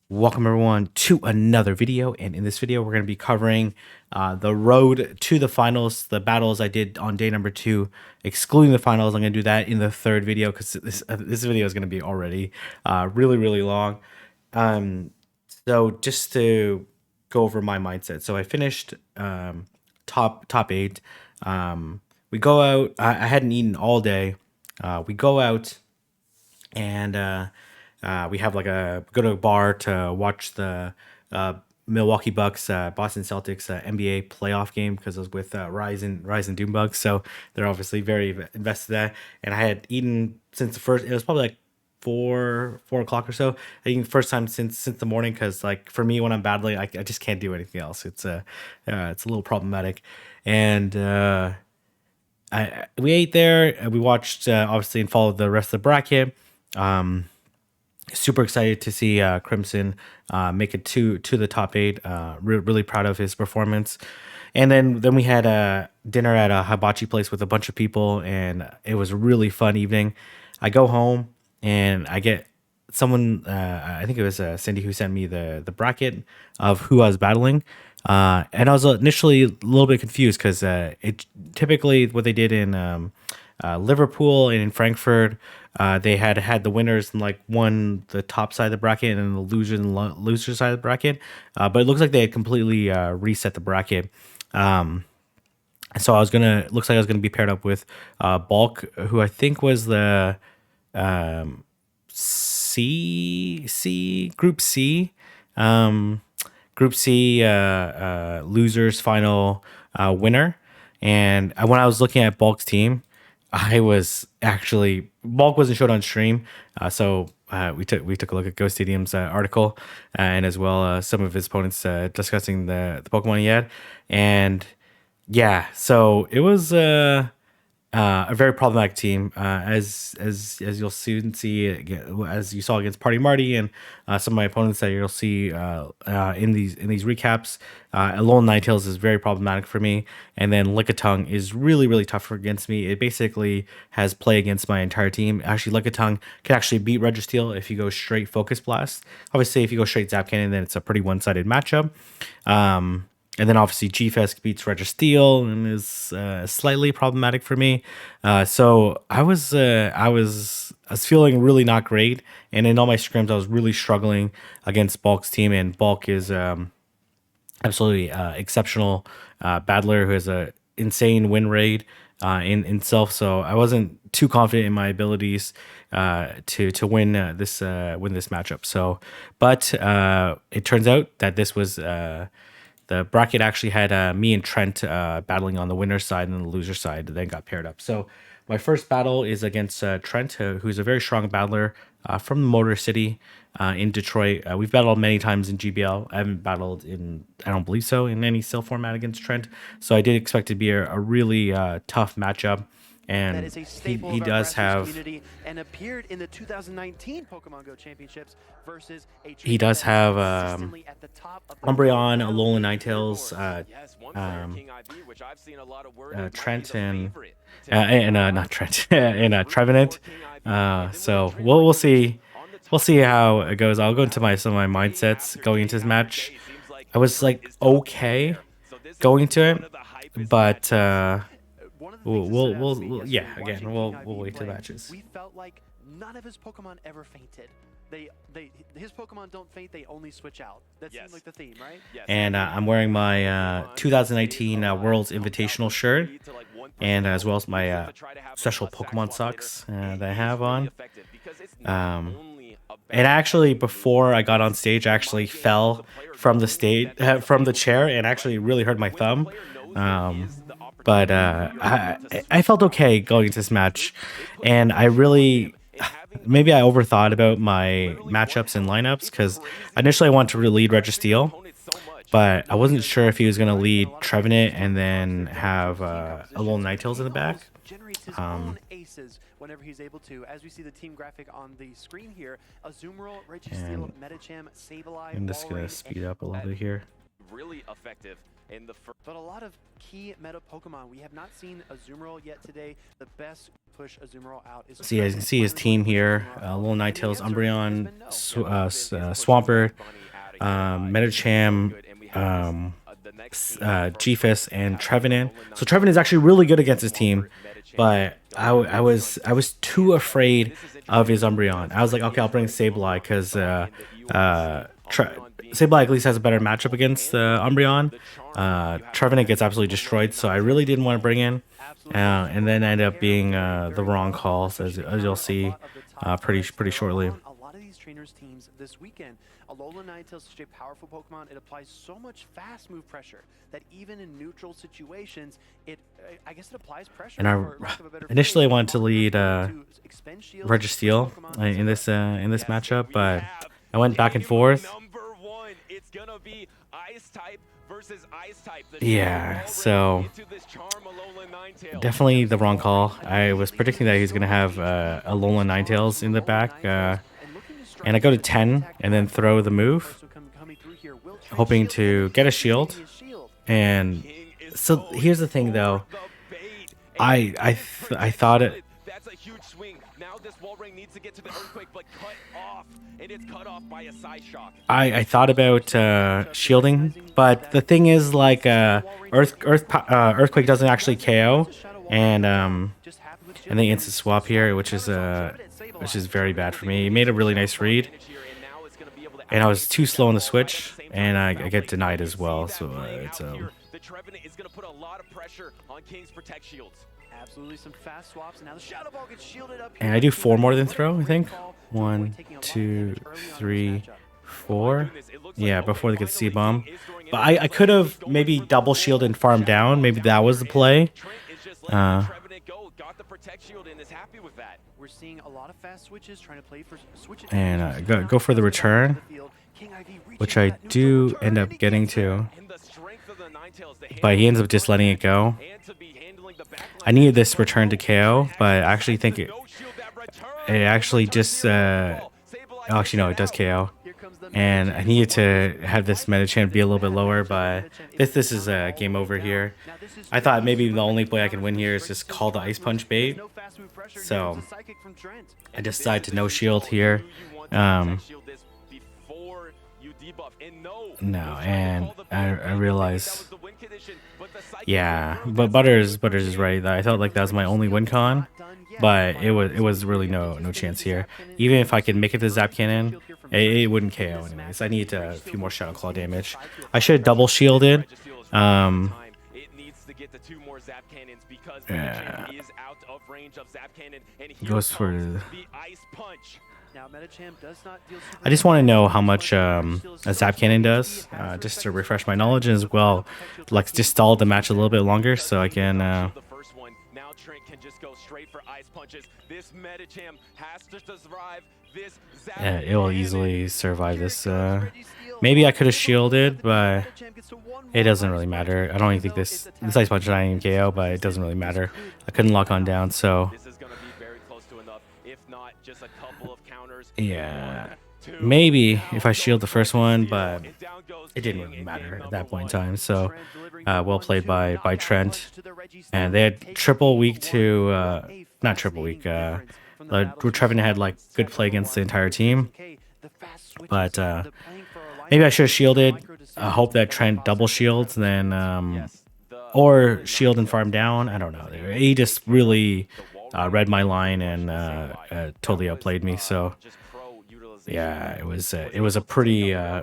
Welcome everyone to another video, and in this video we're going to be covering the road to the finals, the battles I did on day number 2, excluding the finals. I'm going to do that in the third video because this video is going to be already really long. So just to go over my mindset, so I finished top 8. We go out. I hadn't eaten all day. We go out and we have like go to a bar to watch the Milwaukee Bucks, Boston Celtics NBA playoff game because I was with Rise and Doombugs, so they're obviously very invested in that. And I had eaten since the first. It was probably like 4 o'clock or so. I think first time since the morning, because like for me when I'm battling, I just can't do anything else. It's a little problematic, and we ate there. And we watched obviously and followed the rest of the bracket. Super excited to see Crimson make it to the top 8. Really proud of his performance. And then we had a dinner at a hibachi place with a bunch of people, and it was a really fun evening. I go home and I get someone. I think it was Cindy who sent me the bracket of who I was battling. And I was initially a little bit confused because it typically what they did in Liverpool and in Frankfurt, they had the winners and like won the top side of the bracket and then the loser side of the bracket. But it looks like they had completely reset the bracket. So looks like I was gonna be paired up with Bulk, who I think was the C Group C. Group C losers final winner. And when I was looking at Bulk's team, I was actually Bulk wasn't showed on stream, so we took a look at Ghost Stadium's article, and as well some of his opponents discussing the Pokemon he had, and yeah, so it was a very problematic team, as you'll soon see, as you saw against Party Marty and some of my opponents that you'll see in these recaps. Alolan Ninetales is very problematic for me, and then Lickitung is really tough against me. It basically has play against my entire team. Actually, Lickitung can actually beat Registeel if you go straight Focus Blast. Obviously, if you go straight Zap Cannon, then it's a pretty one-sided matchup. And then obviously G-Fest beats Registeel and is slightly problematic for me. So I was feeling really not great, and in all my scrims I was really struggling against Bulk's team, and Bulk is absolutely exceptional battler who has a insane win rate in self. So I wasn't too confident in my abilities to win this matchup. So, but it turns out that this was. The bracket actually had me and Trent battling on the winner's side, and the loser side then got paired up. So my first battle is against Trent, who's a very strong battler from the Motor City in Detroit. We've battled many times in GBL. I haven't battled I don't believe so, in any cell format against Trent. So I did expect it to be a really tough matchup. That And is a staple he of our does grassroots have community and appeared in the 2019 Pokemon Go Championships versus a he trainer does that is have consistently at the top of the Umbreon, rundown Alolan leaderboards. Ninetales, um, Trent not Trent and Trevenant. So we'll see. We'll see how it goes. I'll go into some of my mindsets going into this match. I was like okay going to it, but One of the things that stood out to me yesterday watching we'll King IV wait to play, matches. we felt like none of his Pokemon ever fainted. His Pokemon don't faint; they only switch out. That seems like the theme, right? And I'm wearing my 2019 World's Invitational shirt, and as well as my special Pokemon socks that I have on. And actually, before I got on stage, I actually fell from the stage, from the chair, and actually really hurt my thumb. Um, but I felt okay going into this match, and I really maybe I overthought about my matchups and lineups because initially I wanted to lead Registeel, but I wasn't sure if he was going to lead Trevenant and then have a little Ninetales in the back. Generates his own aces whenever he's able to. As we see the team graphic on the screen here, Azumarill, Registeel, Medicham, Sableye, I'm just going to speed up a little bit here. really effective in the first. But a lot of key meta Pokemon. We have not seen Azumarill yet today. The best push Azumarill out is. So you guys can see his team here: Little Ninetales, Umbreon, Swampert, Medicham, G-Fist, and Trevenant. So Trevenant is actually really good against his team, but I was too afraid of his Umbreon. I was like, okay, I'll bring Sableye because Sableye at least has a better matchup against Umbreon. Trevenant gets absolutely destroyed, so I really didn't want to bring in. And then ended up being the wrong calls, as you'll see pretty shortly. A lot of these trainers' teams this weekend, Alola Ninetales is such a powerful Pokemon. It applies so much fast move pressure that even in neutral situations, I guess it applies pressure. And initially I wanted to lead Registeel in this matchup, but I went back and forth. It's gonna be ice type versus ice type. Yeah, so definitely the wrong call. I was predicting that he's gonna have Alola Ninetales in the back, and I go to 10 and then throw the move, hoping to get a shield. And so here's the thing, though. I thought it. That's a huge swing. Now this Walrein needs to get to the Earthquake, but cut off, and it's cut off by a side shock. I thought about shielding, but the thing is, like, Earthquake doesn't actually KO, and they instant swap here, which is very bad for me. He made a really nice read, and I was too slow on the switch, and I get denied as well. So it's The Trevenant is going to put a lot of pressure on King's Protect Shields. Absolutely some fast swaps. Now the Shadow Ball gets shielded up. and I do 4 more than throw, I think. 1, 2, 3, 4. Yeah, before they get C-Bomb. But I could have maybe double shield and farm down. Maybe that was the play. We're seeing a lot of fast switches trying to play for switch it. And go for the return, which I do end up getting to. But he ends up just letting it go. I needed this return to KO, but I actually think it actually just actually no, it does KO. And I needed to have this Medicham be a little bit lower, but this is a game over here. I thought maybe the only play I can win here is just call the Ice Punch bait. So I decided to no shield here. No, and I realize, yeah, but Butters is right. I felt like that was my only win con, but it was really no chance here. Even if I could make it to Zap Cannon, it wouldn't KO anyways. I need a few more Shadow Claw damage. I should have double shielded. Yeah. Goes for the Ice Punch. I just want to know how much a Zap Cannon does, just to refresh my knowledge, as well, like just stall the match a little bit longer so I can. The first one. Now Trent can just go straight for Ice Punches. This Medicham has to survive this. Yeah, it will easily survive this. Maybe I could have shielded, but it doesn't really matter. I don't even think this Ice Punch is not even KO, but it doesn't really matter. I couldn't lock on down, so. This is gonna be very close to enough, if not just a couple of counters. Yeah, maybe if I shield the first one, but it didn't really matter at that point in time. So well played by Trent, and they had triple week to not triple week. Trevenant had like good play against the entire team, but maybe I should have shielded. I hope that Trent double shields, then or shield and farm down. I don't know. He just really read my line and totally outplayed me. So yeah, it was a pretty rough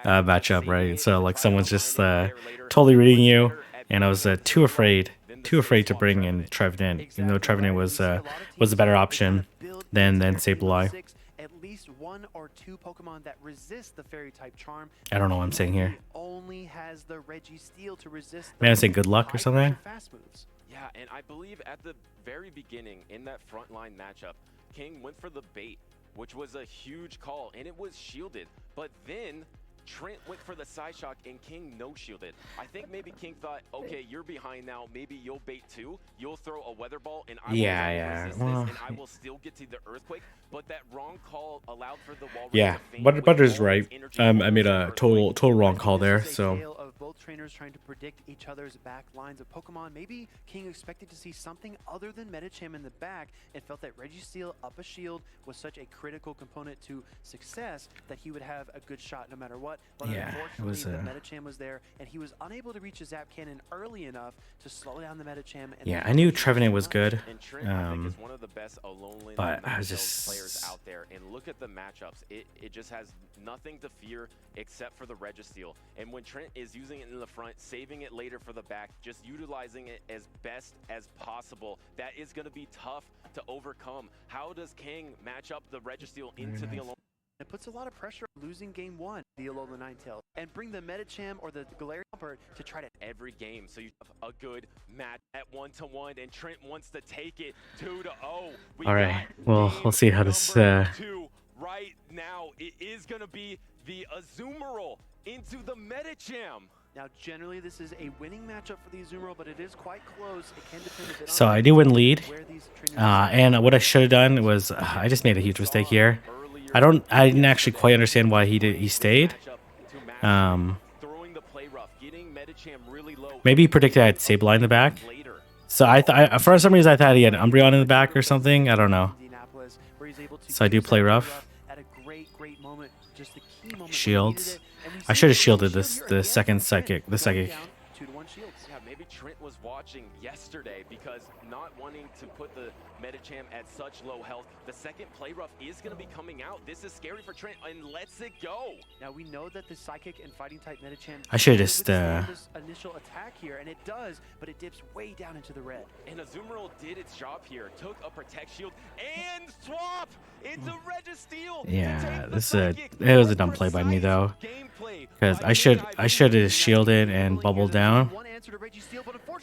matchup, right? So like someone's just totally reading you, and I was too afraid to bring in Trevenant, even though Trevenant was a better option than Sableye. At least 1 or 2 Pokemon that resist the Fairy type charm. I don't know what I'm saying here. Only has the Registeel to resist. Maybe I'm saying good luck or something. Fast moves. Yeah, and I believe at the very beginning in that frontline matchup, King went for the bait, which was a huge call, and it was shielded. But then Trent went for the side shock and King no shielded. I think maybe King thought, okay, you're behind now. Maybe you'll bait too. You'll throw a weather ball and I will resist Well, this and I will still get to the earthquake. But that wrong call allowed for the wall yeah, to faint with Butter's all right. its energy I almost made an a earthquake. total wrong I call think there. this is a So tale of both trainers trying to predict each other's back lines of Pokemon. Maybe King expected to see something other than Medicham in the back and felt that Registeel up a shield was such a critical component to success that he would have a good shot no matter what. But yeah, it unfortunately, was the Medicham was there and he was unable to reach a Zap Cannon early enough to slow down the Medicham. And yeah. I knew Trevenant was good, And Trent, I think, is one of the best alone lane but I was matchup players just out there. And look at the matchups. It just has nothing to fear except for the Registeel. And when Trent is using it in the front, saving it later for the back, just utilizing it as best as possible, that is going to be tough to overcome. How does King match up the Registeel into the alone? It puts a lot of pressure on losing game one, the Alola Ninetales, and bring the Medicham or the Galarian to try to every game. So you have a good match at 1-1, and Trent wants to take it 2-0. all right. Well, we'll see how this. Two right now. It is going to be the Azumarill into the Medicham. Now, generally, this is a winning matchup for the Azumarill, but it is quite close. It can depend a bit So on I do win lead, where these trainers and what I should have done was I just made a huge mistake here. I didn't actually quite understand why he stayed. Throwing the play rough, getting Medicham really low. Maybe he predicted I had Sableye in the back. So I thought for some reason I thought he had Umbreon in the back or something. I don't know. Indianapolis, where he's able to So I do use play that rough. at a great moment, just the key moment when he Shields. needed it. And we I see should have the shielded shield this here the again. second Trent psychic. The going psychic. down 2-1 shields. Yeah, maybe Trent was watching yesterday because not wanting to put the Medicham at such low health. The second play rough is going to be coming out. This is scary for Trent and lets it go. Now we know that the psychic and fighting type Medicham I should can just, withstand this initial attack here, and it does, but it dips way down into the red. And Azumarill did its job here. Took a protect shield and swap into Registeel. Yeah, it was a dumb play by me though, because I should have shielded and bubbled down,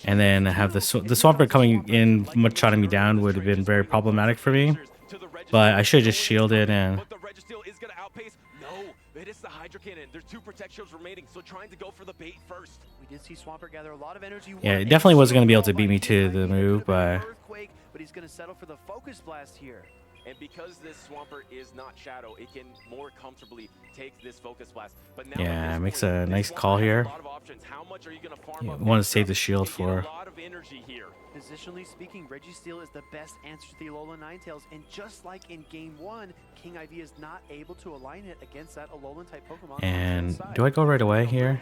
and then have the Swampert coming in much shotting me down would have been very problematic for me. But I should have just shielded and. But the Registeel is going to outpace. No, it is the Hydro Cannon. There's 2 protect shields remaining, so trying to go for the bait first. We did see Swampert gather a lot of energy. Yeah, it definitely wasn't going to be able to beat me to the move, but. But he's going to settle for the Focus Blast here. And because this Swampert is not Shadow, it can more comfortably take this Focus Blast. But now Yeah, it makes a nice call here. You want to save the shield for. Positionally speaking, Registeel is the best answer to the Alolan Ninetales, and just like in Game 1, King IV is not able to align it against that Alolan type Pokemon. And do I go right away here?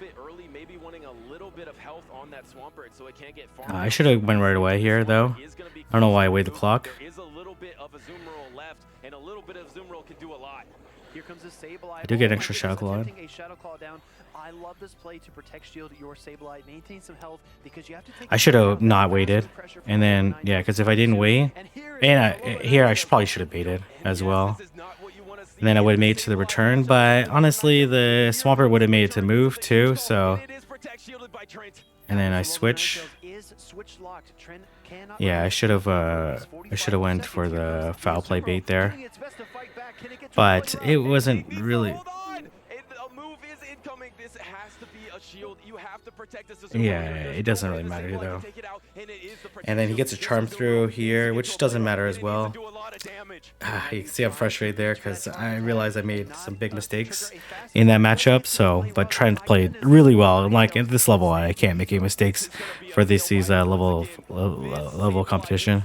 I should have went right away here though. I don't know why I waited the clock. There is a little bit of Azumarill left, and a little bit of Azumarill can do a lot. Here comes the Sableye. I do get an extra Shadow Claw. A Shadow Claw down. I love this play to protect shield your Sableye, maintain some health because you have to take. I should have not waited, and then yeah, because if I didn't wait, and here I probably should have baited as well, and then I would have made it to the return. But honestly, the Swampert would have made it to move too. So, and then I switch. Yeah, I should have went for the foul play bait there, but it wasn't really. Yeah, it doesn't really matter though. And then he gets a charm through here, which doesn't matter as well. You can see I'm frustrated there because I realized I made some big mistakes in that matchup. So, but Trent played really well. I'm like at this level, I can't make any mistakes for this level competition.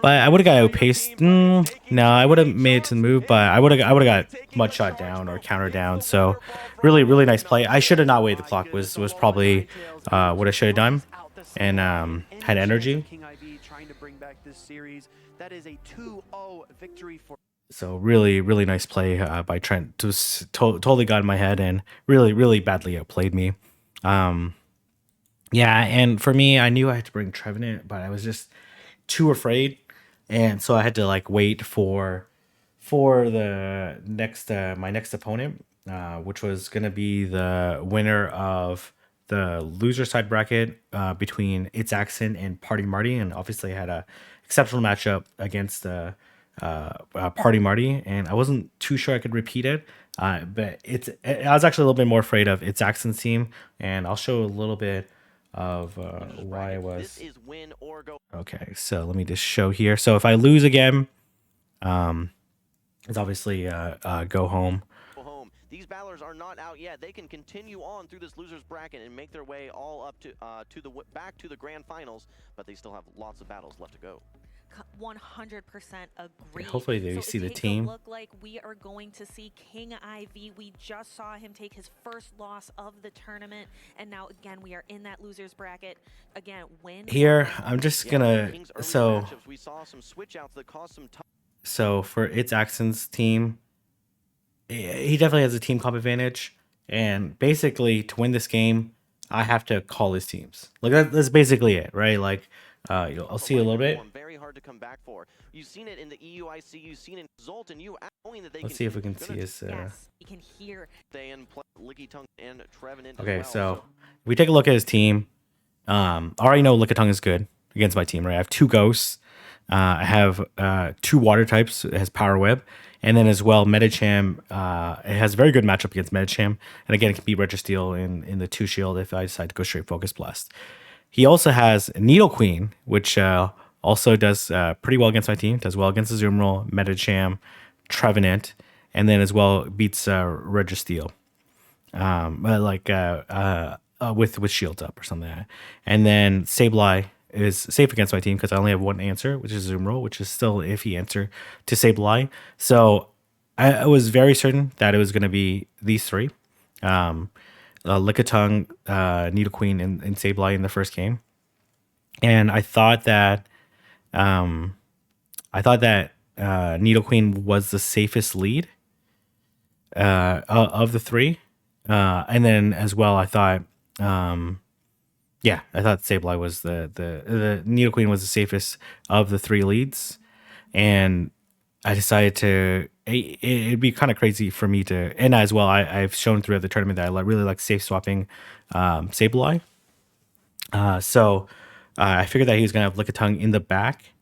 But I would have got outpaced. No, I would have made it to the move, but I would have got mud shot down or counter down. So, really nice play. I should have not waited the clock. Was probably what I should have done, and had energy. So really nice play by Trent. Just totally got in my head and really badly outplayed me. Yeah, and for me, I knew I had to bring Trevenant, but I was just too afraid. And so I had to like wait for the next my next opponent, which was gonna be the winner of the loser side bracket between It's Accent and Party Marty, and obviously I had a exceptional matchup against Party Marty, and I wasn't too sure I could repeat it. But I was actually a little bit more afraid of its Axon's team, and I'll show a little bit of why I was. This is win or go Okay, so let me just show here. So if I lose again, it's obviously go home. home. These battlers are not out yet. They can continue on through this losers bracket and make their way all up to back to the grand finals, but they still have lots of battles left to go. 100% agree. Hopefully they see the team. Look like we are going to see King IV. We just saw him take his first loss of the tournament, and now again we are in that losers bracket. Again, win. Here, I'm just gonna We saw some switch outs that caused some so for its Axon's team, he definitely has a team comp advantage, and basically to win this game, I have to call his teams. Like that's basically it, right? Like I'll see a little bit. Very hard to come back for. You've seen it in the EUIC. You've seen it in Zolt, and you knowing that they Let's see if we can see his. Yes, you can hear. They and Licky Tongue and Trevenant. Okay, as well, so if we take a look at his team, I already know Lickitung is good against my team, right? I have 2 ghosts. I have 2 water types. It has Power Web. And then as well, Medicham, it has a very good matchup against Medicham. And again, it can beat Registeel in the 2 shield if I decide to go straight Focus Blast. He also has Needle Queen, which also does pretty well against my team. Does well against Azumarill, Medicham, Trevenant, and then as well beats Registeel. With shields up or something like that. And then Sableye is safe against my team because I only have 1 answer, which is Azumarill, which is still an iffy answer to Sableye. So I was very certain that it was going to be these 3. Lickitung, Nidoqueen, and Sableye in the first game. And I thought that Nidoqueen was the safest lead of the 3. And then as well, I thought Sableye was the Nidoqueen was the safest of the 3 leads, and I decided to. It'd be kind of crazy for me to, and as well, I've shown throughout the tournament that I really like safe swapping Sableye. So I figured that he was gonna have Lickitung in the back.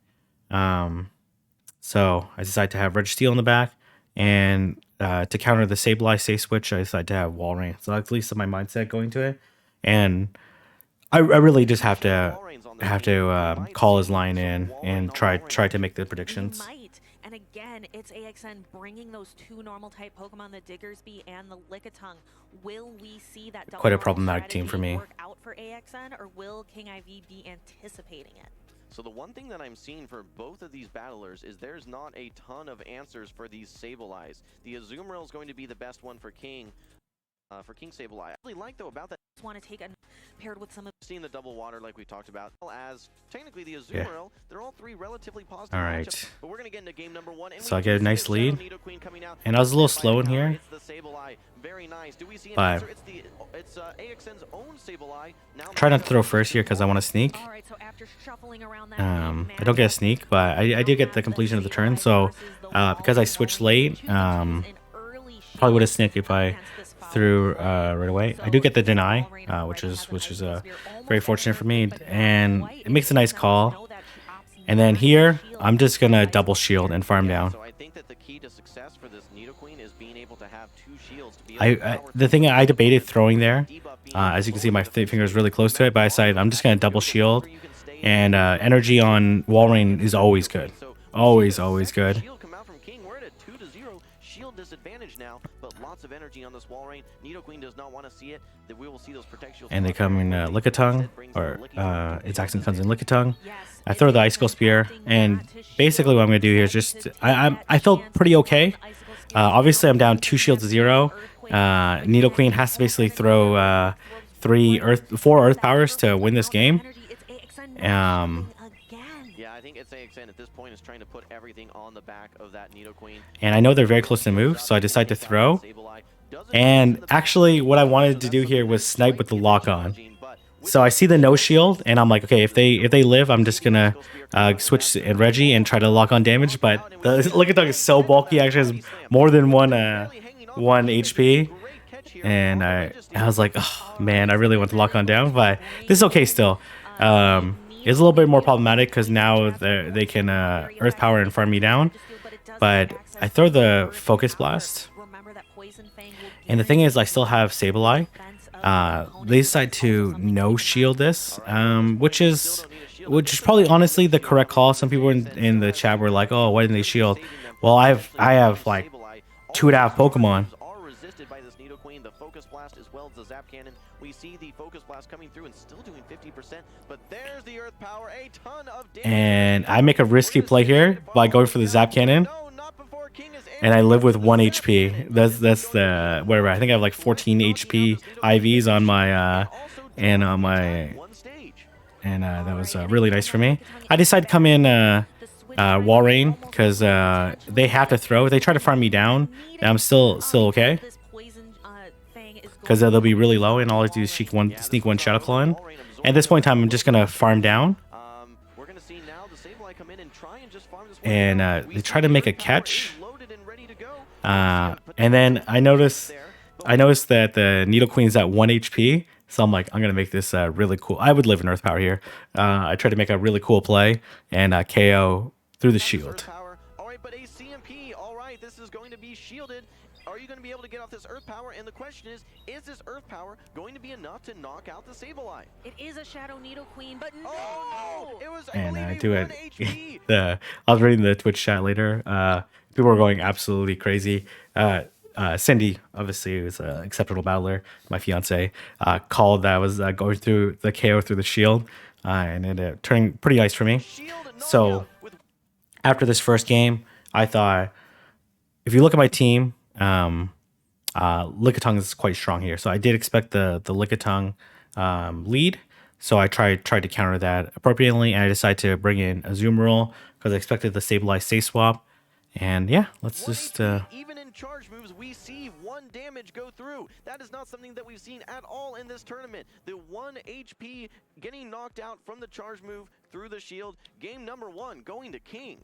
So I decided to have Registeel in the back, and to counter the Sableye safe switch, I decided to have Walrein. So that's at least my mindset going to it, and I really just have to call his line in and try to make the predictions. And again, it's AXN bringing those 2 normal type Pokemon, the Diggersby and the Lickitung. Will we see that Quite a problematic team for me. Work out for AXN, or will King IV be anticipating it? So the one thing that I'm seeing for both of these battlers is there's not a ton of answers for these Sableyes. The Azumarill is going to be the best one for King Sableye. I really like though about that. Just want to take a paired with some of seeing the double water like we talked about, as technically the Azumarill, they're all 3 relatively positive. All right. Matchups, but we're gonna get into game number 1. So I get a nice lead, and I was a little slow in here. It's the Sableye. Very nice. Do we see an but answer? It's AXN's own Sableye. Now try not to throw first here because I want to sneak. All right, so after shuffling around that I don't get a sneak, but I did get the completion of the turn. So because I switched late, probably would have snicked if I threw right away. I do get the deny, which is very fortunate for me, and it makes a nice call. And then here, I'm just gonna double shield and farm down. So I think that the key to success for this Nidoqueen is being able to have 2 shields to be the thing I debated throwing there, as you can see, my finger is really close to it, but I decided I'm just gonna double shield, and energy on Walrein is always good, always good. Disadvantage now, but lots of energy on this Walrein. Nidoqueen does not want to see it. That we will see those protections. And they come in Lickitung, or its accent comes in Lickitung. I throw the Icicle Spear, and basically what I'm gonna do here is just I felt pretty okay. Obviously I'm down 2 shields to 0. Nidoqueen has to basically throw 4 Earth powers to win this game. Yeah, I think it's AXN at this point is trying to put everything on the back of that Nidoqueen. And I know they're very close to move, so I decide to throw. And actually, what I wanted to do here was snipe with the lock on. So I see the no shield, and I'm like, okay, if they live, I'm just gonna switch to Reggie and try to lock on damage. But the Lickitung is so bulky, actually has more than one HP. And I was like, oh man, I really want to lock on down, but this is okay still. It's a little bit more problematic because now they can Earth Power and farm me down. but I throw the Focus Blast. And the thing is, I still have Sableye. They decide to no shield this, which is probably honestly the correct call. Some people in the chat were like, "Oh, why didn't they shield?" Well, I have like 2.5 Pokemon. The Focus Blast as well as the Zap Cannon. We see the Focus Blast coming through and still doing 50%, but there's the Earth Power, a ton of damage. And I make a risky play here by going for the Zap Cannon. And I live with 1 HP. That's the whatever. I think I have like 14 HP IVs on my and on my, and that was really nice for me. I decided to come in Wall Rain because they have to throw. They try to farm me down, and I'm still okay because they'll be really low, and all I do is sneak one Shadow Claw in. At this point in time, I'm just gonna farm down. And they try to make a catch. And then I noticed that the Nidoqueen's at 1 HP. So I'm like, I'm going to make this really cool. I would live in Earth Power here. I tried to make a really cool play and KO through the shield. All right, but a CMP. All right, this is going to be shielded. Are you going to be able to get off this Earth Power? And the question is this Earth Power going to be enough to knock out the Sableye? It is a Shadow Nidoqueen, but no! Oh, no! It was, and I do it. I was reading the Twitch chat later. People were going absolutely crazy. Cindy, obviously, was an exceptional battler. My fiance called that I was going through the KO through the shield, and it turning pretty nice for me. So after this first game, I thought, if you look at my team, Lickitung is quite strong here. So I did expect the Lickitung lead. So I tried to counter that appropriately, and I decided to bring in a Azumarill because I expected the Sableye safe swap. And yeah, let's just even in charge moves we see 1 damage go through. That is not something that we've seen at all in this tournament. The 1 HP getting knocked out from the charge move through the shield. Game number 1 going to King.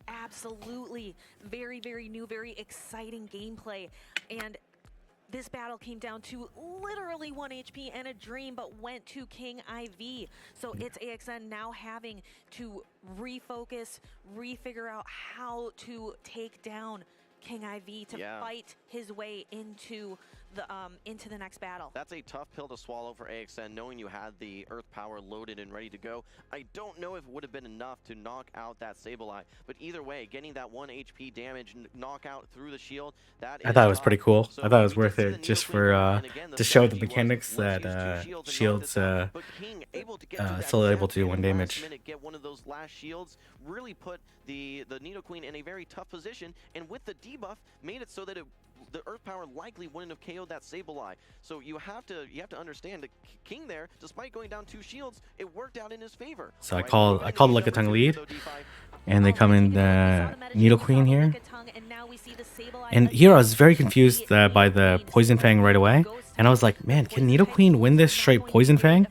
Absolutely. Very, very new, very exciting gameplay. And this battle came down to literally 1 HP and a dream, but went to King IV. So it's AXN now having to refocus, refigure out how to take down King IV to fight his way into the next battle. That's a tough pill to swallow for AXN, knowing you had the Earth Power loaded and ready to go. I don't know if it would have been enough to knock out that Sableye, but either way, getting that 1 HP damage knockout through the shield, I thought it was pretty cool. I thought it was worth it just for to show the mechanics that shields still able to do 1 damage. Get one of those last shields, really put the Nidoqueen in a very tough position, and with the debuff, made it so that the Earth Power likely wouldn't have KO'd that Sableye. So you have to understand that King there, despite going down 2 shields, it worked out in his favor. So I called Lickitung lead, and they come in the Nidoqueen here. And here I was very confused by the Poison Fang right away, and I was like, man, can Nidoqueen win this straight Poison Fang?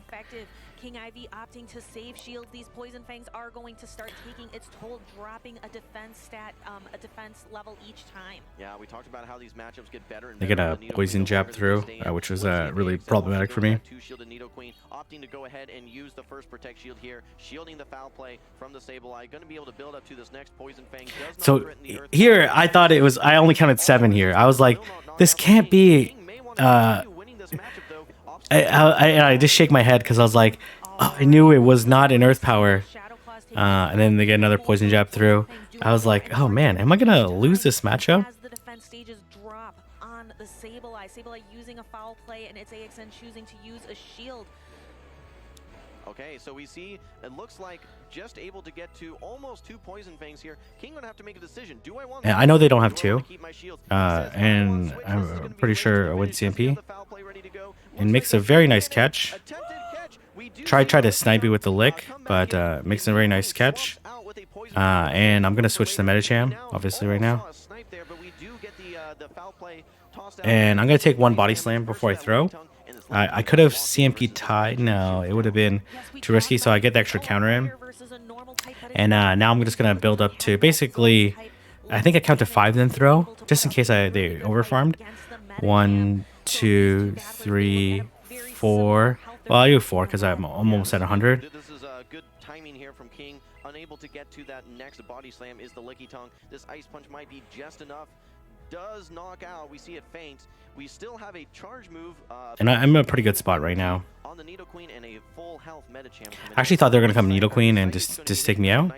King IV opting to save shields. These Poison Fangs are going to start taking its toll, dropping a defense stat, a defense level each time. Yeah, we talked about how these matchups get better and they get a poison jab through, which was really problematic for me. Two-shielded Nidoqueen opting to go ahead and use the first protect shield here, shielding the foul play from the Sableye. Going to be able to build up to this next Poison Fang. So here, I thought it was. I only counted 7 here. I was like, this can't be. I just shake my head because I was like, oh, I knew it was not an Earth Power. And then they get another Poison Jab through. I was like, oh man, am I going to lose this matchup? As the defense stages drop on the Sableye using a foul play, and it's AXN choosing to use a shield. Okay, so we see it looks like just able to get to almost 2 Poison Fangs here. King gonna have to make a decision. Do I want? Yeah, I know they don't have 2, and I'm pretty sure I win CMP. And makes a very nice catch. Try to snipe me with the lick, but makes a very nice catch. And I'm gonna switch to Medicham, obviously right now. And I'm gonna take 1 body slam before I throw. I could have CMP tied. No, it would have been too risky, so I get the extra counter in. And now I'm just going to build up to basically, I think I count to 5 then throw, just in case they overfarmed. 1, 2, 3, 4. Well, I'll do 4 because I'm almost at 100. This is good timing here from King. unable to get to that next body slam is the Licky Tongue. This Ice Punch might be just enough. Does knock out. We see it faint. We still have a charge move. And I'm in a pretty good spot right now. On the Nidoqueen and a full health Medicham. I actually thought they were gonna come Nidoqueen and just take me out,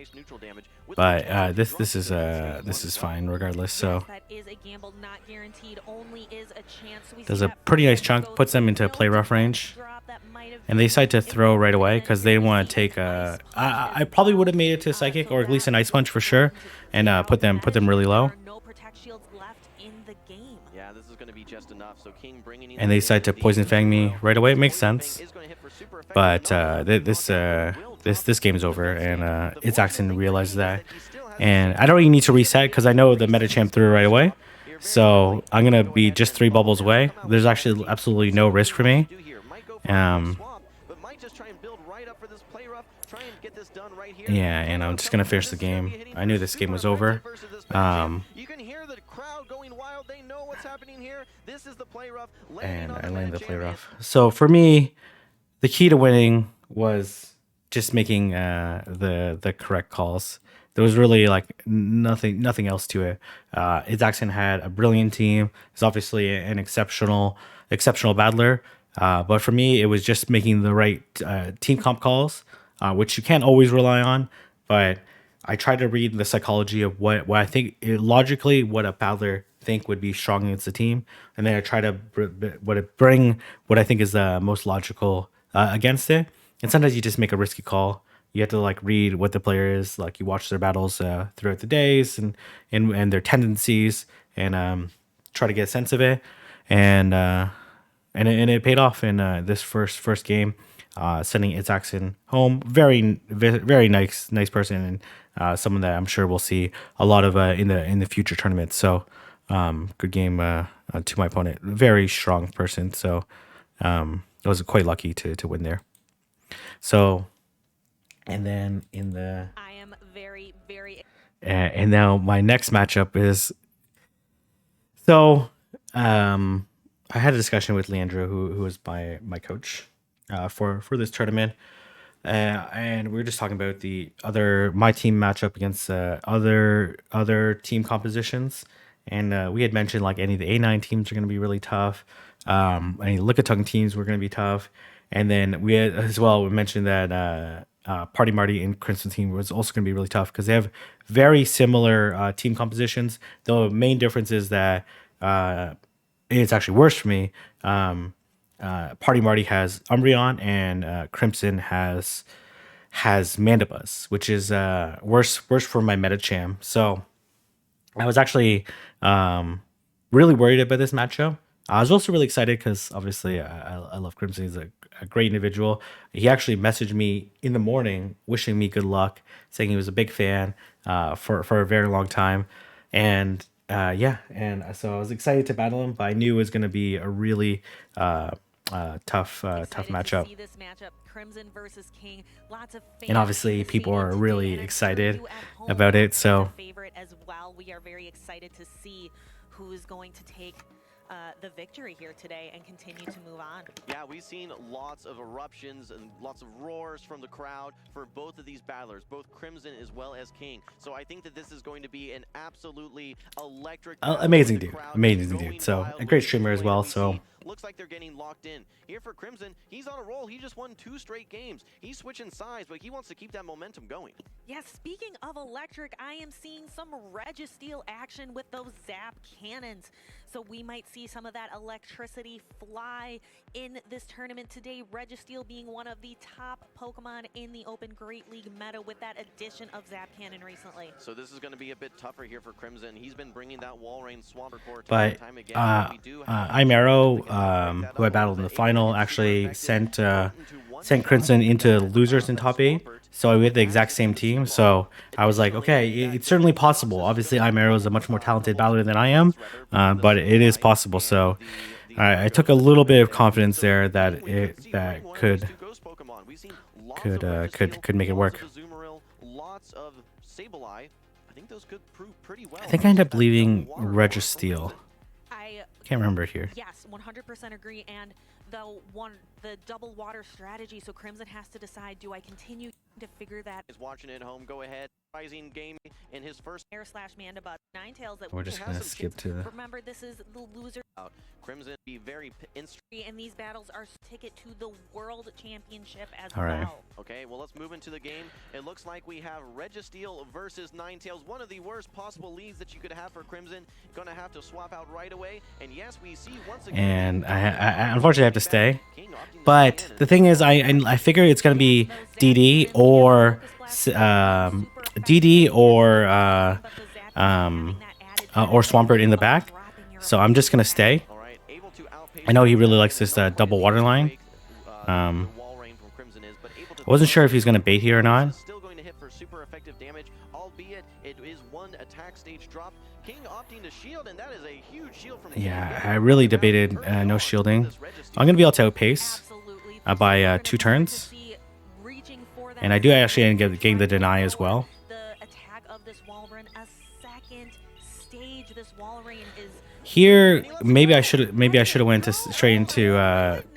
but this is fine regardless. So That is a gamble, not guaranteed, only is a chance. So we does see a that pretty nice first chunk, go puts them into through, play rough range, drop that might have and they been decide to if throw they right were away gonna because do they this, want to see take an a. ice punch I probably would have made it to Psychic or at least an Ice Punch for sure, and put them really low. No protect shields left in the game. Yeah, this is going to be just enough. So King bringing in And they decide to Poison Fang me right away. It makes sense, but this game is over, and it's Axon realizes that, and I don't even need to reset because I know the Medicham threw right away. So I'm gonna be just 3 bubbles away. There's actually absolutely no risk for me. Yeah, and I'm just gonna finish the game. I knew this game was over. You can hear the crowd going wild. They know what's happening here. This is the play rough. And I landed the play rough. So for me, the key to winning was just making the correct calls. There was really like nothing else to it. Izaxon had a brilliant team. He's obviously an exceptional battler. But for me, it was just making the right team comp calls, which you can't always rely on. But I tried to read the psychology of what I think logically what a battler think would be strong against the team, and then I try to bring what I think is the most logical against it. And sometimes you just make a risky call. You have to like read what the player is like. You watch their battles throughout the days and their tendencies, and try to get a sense of it. And it paid off in this first game, sending Izaxon home. Very nice person, and someone that I'm sure we'll see a lot of in the future tournaments. So good game to my opponent. Very strong person. So I was quite lucky to win there. So, and then in the I am very and now my next matchup is so I had a discussion with Leandro, who was my coach for this tournament, and we were just talking about my team matchup against other team compositions, and we had mentioned like any of the A9 teams are going to be really tough, any Lickitung teams were going to be tough, and then we had as well we mentioned that Party Marty and Crimson team was also going to be really tough because they have very similar team compositions. The main difference is that it's actually worse for me. Party Marty has Umbreon and Crimson has Mandibuzz, which is worse for my Medicham. So I was actually really worried about this matchup. I was also really excited because obviously I love Crimson. He's a great individual. He actually messaged me in the morning wishing me good luck, saying he was a big fan for a very long time. And and so I was excited to battle him, but I knew it was going to be a really tough matchup. see this matchup, Crimson versus King. Lots of And obviously people are anticipated really today, and I'm sure excited you at home about it, are so- a favorite as well. We are very excited to see who's going to take the victory here today and continue to move on. Yeah, we've seen lots of eruptions and lots of roars from the crowd for both of these battlers, both Crimson as well as King. So I think that this is going to be an absolutely electric amazing the dude. crowd Amazing going dude. So wild a great with the streamer as play that well. we So see. Looks like they're getting locked in. Here for Crimson, he's on a roll. He just won 2 straight games. He's switching sides, but he wants to keep that momentum going. Yeah, speaking of electric, I am seeing some Registeel action with those Zap cannons. So we might see some of that electricity fly in this tournament today. Registeel being one of the top Pokemon in the Open Great League meta with that addition of Zap Cannon recently. So this is going to be a bit tougher here for Crimson. He's been bringing that wall rain Swampert Core time but and time again. We do have Imero, who I battled in the final, actually sent Crimson into losers in top 8. So we had the exact same team. So I was like, okay, it's certainly possible. Obviously, Imero is a much more talented battler than I am, but it is possible. So I took a little bit of confidence there that could make it work. Lots of Sableye. I think those could prove pretty well. I think I ended up leaving Registeel. I Can't remember here. Yes, 100% agree. And the double water strategy, so Crimson has to decide, do I continue to figure that Is watching it at home. Go ahead. Rising game in his first air slash Manda, but Ninetales that We're just has gonna some skip to the. remember this is the loser out. Crimson be very and these battles are ticket to the world championship as All right. well. Okay, well, let's move into the game. It looks like we have Registeel versus Ninetales, one of the worst possible leads that you could have for Crimson. Gonna have to swap out right away. And yes, we see once again. And I unfortunately have to stay. But the thing is, I figure it's gonna be DD or DD or Swampert in the back. So I'm just gonna stay. I know he really likes this double water line. I wasn't sure if he's gonna bait here or not. Still going to hit for super effective damage, albeit it is one attack stage drop. King opting to shield, and that is a huge shield from Yeah, I really debated no shielding. I'm gonna be able to outpace by 2 turns, and I do actually end up getting the deny as well. The attack of this wall run, a second stage. This wall rain is Here, maybe I should have went to straight into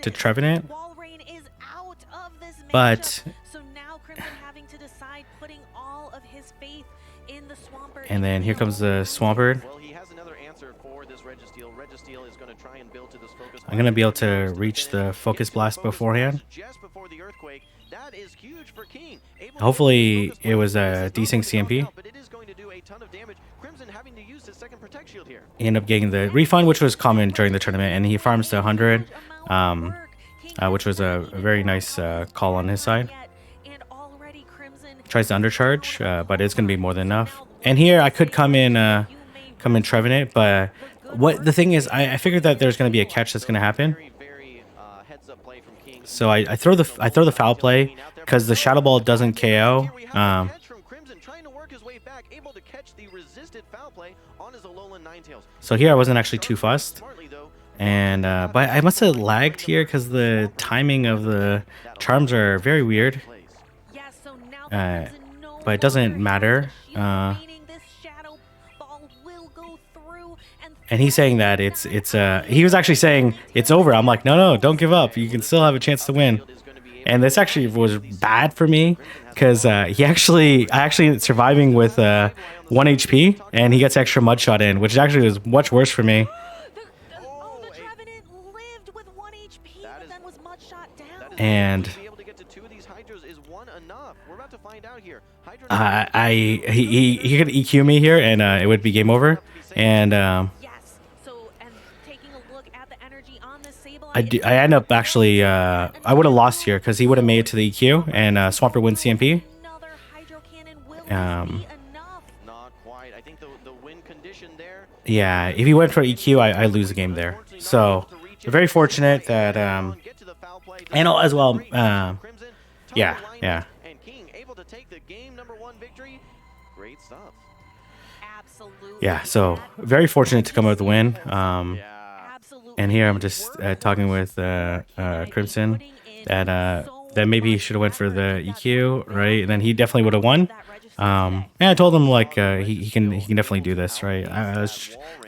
Trevenant, wall rain is out of this but matchup. So now Crimson having to decide, putting all of his faith in the Swampert. and then here comes the Swampert. Well, he has another answer for this Registeel. Registeel is going to try and build to this focus. I'm gonna be able to reach the Focus Blast beforehand. Just before the earthquake. That is huge for King. Hopefully, it was a decent CMP. But it is going to do a ton of damage. Crimson having to use his second protect shield here. He ended up getting the refund, which was common during the tournament, and he farms to 100, which was a very nice call on his side. Tries to undercharge, but it's gonna be more than enough. And here I could come in Trevenant, but what the thing is, I figured that there's gonna be a catch that's gonna happen. Very heads up play from King. So I throw the foul play because the Shadow Ball doesn't KO. Here we have a catch from Crimson trying to work his way back, able to catch the resisted foul play on his Alolan Ninetales. So here I wasn't actually too fussed, Smartly though, and but I must have lagged here because the timing of the charms are very weird. But it doesn't matter. And he's saying that it's he was actually saying it's over. I'm like, no, don't give up. You can still have a chance to win. And this actually was bad for me because I actually surviving with 1 HP, and he gets extra mud shot in, which actually was much worse for me. And he could EQ me here, and it would be game over. And I end up actually I would have lost here because he would have made it to the EQ, and Swampert wins CMP. not quite. I think the win condition there. Yeah, if he went for EQ, I lose the game there. So we're very fortunate that and as well yeah. And King able to take the game #1 victory. Great stuff. Yeah, so very fortunate to come out with the win. Yeah. And here I'm just talking with Crimson that maybe he should have went for the EQ, right? And then he definitely would have won. And I told him like he can definitely do this, right?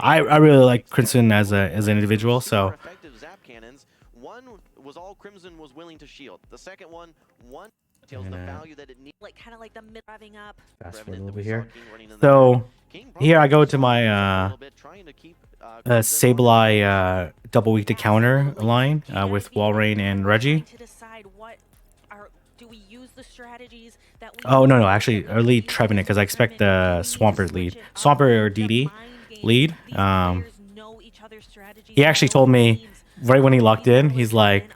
I really like Crimson as an individual, so. Effective zap cannons. One was all Crimson was willing to shield. The second one tells the value that it needs. Like kind of like the mid revving up. Fast forward a little bit here. So here I go to my Sableye double weak to counter line with Walrein and Reggie. Oh no, actually I lead Trevenant because I expect the Swampert lead. Swampert or DD lead. He actually told me right when he locked in, he's like,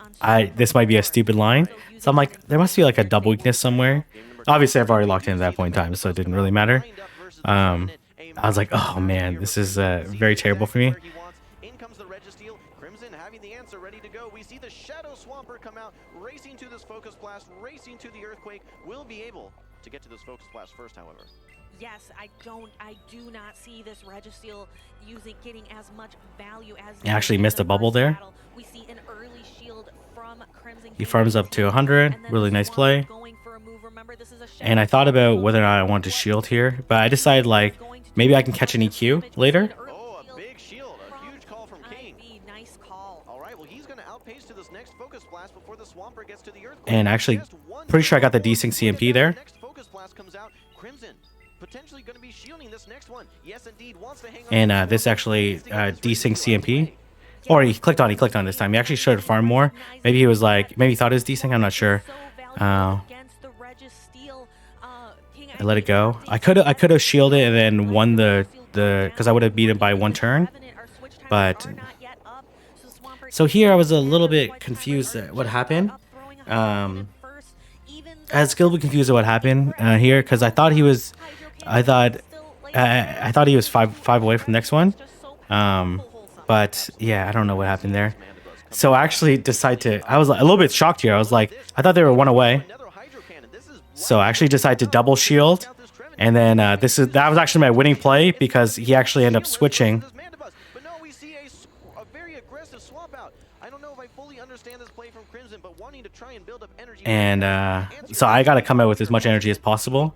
this might be a stupid line. So I'm like, there must be like a double weakness somewhere. Obviously I've already locked in at that point in time, so it didn't really matter. I was like, oh man, this is very terrible for me. In comes the Registeel. Crimson having the answer ready to go. We see the Shadow Swampert come out, racing to this Focus Blast, racing to the Earthquake. Will be able to get to this Focus Blast first, however. Yes, I do not see this Registeel getting as much value as He actually missed a bubble there. We see an early shield from Crimson. He farms up to 100. Really nice play. And I thought about whether or not I wanted to shield here, but I decided like maybe I can catch an EQ later. Oh, a big shield. shield. A huge call from King. Ivy, nice call. All right, well, he's going to outpace to this next focus blast before the Swampert gets to the Earthquake. And actually, Just one pretty sure I got the more. desync Look at CMP that. there. The next focus blast comes out. Crimson potentially going to be shielding this next one. Yes, indeed. Wants to hang on. And this actually desync CMP. Or he clicked on this time. He actually should have farmed more. Maybe he was like, maybe he thought it was desync. I'm not sure. I let it go. I could have shielded and then won the because I would have beat him by 1 turn. But so here I was a little bit confused at what happened. I was a little bit confused at what happened here because I thought he was five away from the next one. But yeah, I don't know what happened there. So I actually decided I was a little bit shocked here. I was like, I thought they were 1 away. So I actually decided to double shield. And then that was actually my winning play because he actually ended up switching. But no, we see a very aggressive swap out. I don't know if I fully understand this play from Crimson, but wanting to try and build up energy. And so I got to come out with as much energy as possible.